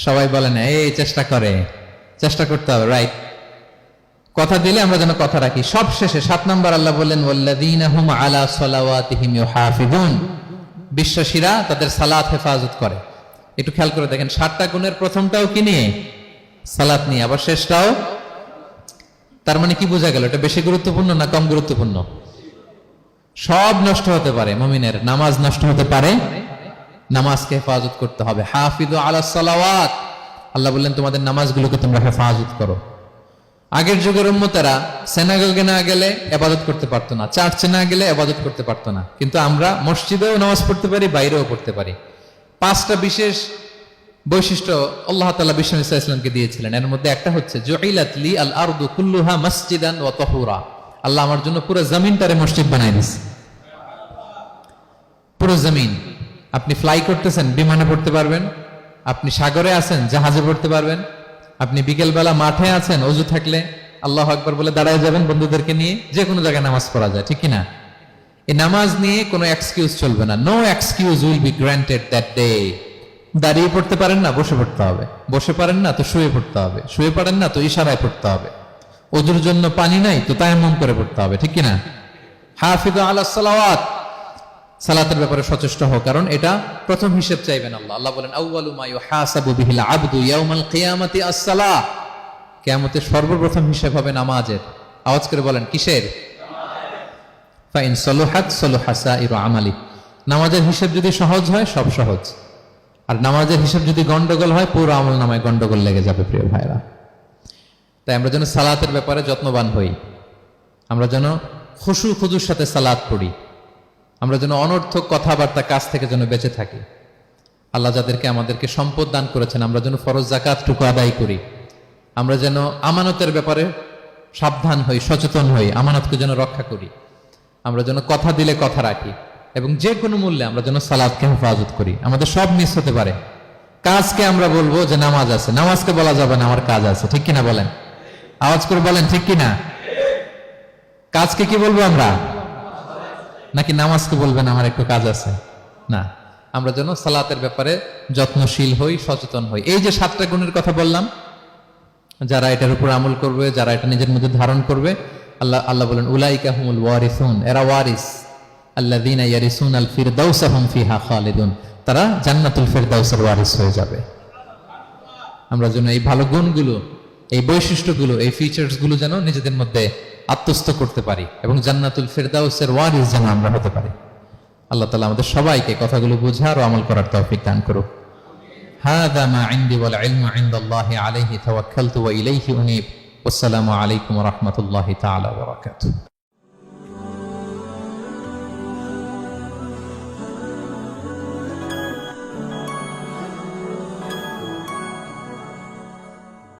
সবাই বলেন এই চেষ্টা করতে হবে, রাইট? কথা দিলে আমরা যেন কথা রাখি। সব শেষে 7 নম্বর আল্লাহ বললেন ওয়াল্লাযীনা হুম আলা সালাওয়াতিহিম ইউহাফিজুন, বিশ্বাসীরা তাদের সালাত হেফাজত করে। একটু খেয়াল করে দেখেন, 7টা গুণের প্রথমটাও কি নিয়ে? সালাত নিয়ে, আবার শেষটাও। তার মানে কি বোঝা গেল? এটা বেশি গুরুত্বপূর্ণ না কম গুরুত্বপূর্ণ? সব নষ্ট হতে পারে, মুমিনের নামাজ নষ্ট হতে পারে, নামাজকে হেফাজত করতে হবে। হাফিজু আলা সালাওয়াত, আল্লাহ বললেন তোমাদের নামাজগুলোকে তোমরা হেফাজত করো। আগের যুগের উম্মতেরা সিনাগোগে না গেলে ইবাদত করতে পারতো না, চার্চে না গেলে ইবাদত করতে পারতো না, কিন্তু আমরা মসজিদেও নামাজ পড়তে পারি, বাইরেও পড়তে পারি। 5টা বিশেষ বৈশিষ্ট্য আল্লাহ তাআলা বিশ্বনবী সাল্লাল্লাহু আলাইহি ওয়াসাল্লামকে দিয়েছিলেন। এর মধ্যে একটা হচ্ছে জুইলাত লি আল আরদু কুল্লুহা মাসজিদান ওয়া তাহুরা, আল্লাহ আমার জন্য পুরো জমিনটারে মসজিদ বানাই দিয়েছে। পুরো জমিন। আপনি ফ্লাই করতেছেন, বিমানে পড়তে পারবেন। আপনি সাগরে আছেন, জাহাজে পড়তে পারবেন। আপনি বিকেলবেলা মাঠে আছেন, অজু থাকলে আল্লাহু আকবার বলে দাঁড়ায় যাবেন, বন্ধুদেরকে নিয়ে যে কোনো জায়গায় নামাজ পড়া যায়, ঠিক কিনা? এই নামাজ নিয়ে কোনো এক্সকিউজ চলবে না। No excuse will be granted that day. দাঁড়িয়ে পড়তে পারেন না, বসে পড়তে হবে। বসে পারেন না তো শুয়ে পড়তে হবে। শুয়ে পারেন না তো ইশারায় পড়তে হবে। অজুর জন্য পানি নাই তো তায়াম্মুম করে পড়তে হবে, ঠিক কিনা? হাফিজু আলা সালাওয়াত, সালাতের ব্যাপারে সচেষ্ট হও, কারণ এটা প্রথম হিসেব চাইবেন আল্লাহ। আল্লাহ বলেন আউয়ালু মা ইউহাসাবু বিহিল আবদু ইয়াউমাল কিয়ামাতি আস-সালাহ, কিয়ামতের সর্বপ্রথম হিসেব হবে নামাজের। আওয়াজ করে বলেন কিসের? ফা ইন সালাহাত সালাহা সাইরু আমালি, নামাজের হিসেব যদি সহজ হয় সব সহজ, আর নামাজের হিসেব যদি গন্ডগোল হয় পুরো আমল নামায় গন্ডগোল লেগে যাবে। প্রিয় ভাইরা, তাই আমরা যেন সালাতের ব্যাপারে যত্নবান হই, আমরা যেন খুশু খুজুর সাথে সালাত পড়ি, আমরা যেন অনর্থক কথাবার্তা কাজ থেকে যেন বেঁচে থাকি। আল্লাহ যাদেরকে আমাদেরকে সম্পদ দান করেছেন, আমরা যেন ফরজ যাকাতটুকু আদায় করি। আমরা যেন আমানতের ব্যাপারে সাবধান হই, সচেতন হই, আমানতকে যেন রক্ষা করি। আমরা যেন কথা দিলে কথা রাখি, এবং যে কোনো মূল্যে আমরা যেন সালাতকে হেফাজত করি। আমাদের সব মিস হতে পারে। কাজকে আমরা বলবো যে নামাজ আছে, নামাজকে বলা যাবে না আমার কাজ আছে, ঠিক কিনা বলেন? আওয়াজ করে বলেন ঠিক কিনা? কাজকে কি বলবো আমরা? নাকি নামাজকে বলবেন আমার একটু কাজ আছে? না, আমরা যেন সালাতের ব্যাপারে যত্নশীল হই, সচেতন হই। এই যে 7টা গুণের কথা বললাম, যারা এটার উপর আমল করবে, যারা এটা নিজের মধ্যে ধারণ করবে, আল্লাহ বলেন উলাইকা হুমুল ওয়ারিসুন, এরা ওয়ারিস। আল্লাযীনা ইয়ারিসুনাল ফিরদাউসা হুম ফিহা খালিদুন, তারা জান্নাতুল ফিরদাউসের ওয়ারিস হয়ে যাবে। আমরা যেন এই ভালো গুণগুলো, এই বৈশিষ্ট্যগুলো, এই ফিচার্সগুলো যেন নিজেদের মধ্যে আত্মস্থ করতে পারি, এবং জান্নাতুল ফিরদাউসের ওয়ারিস যেন আমরা হতে পারি। আল্লাহ তাআলা আমাদের সবাইকে কথাগুলো বোঝার ও আমল করার তৌফিক দান করুক। হাযা মা ইনদি ওয়াল ইলমু ইনদাল্লাহি আলাইহি তাওয়াক্কালতু ওয়া ইলাইহি উনীব। ওয়াসসালামু আলাইকুম ওয়া রাহমাতুল্লাহি তাআলা ওয়া বারাকাতুহু।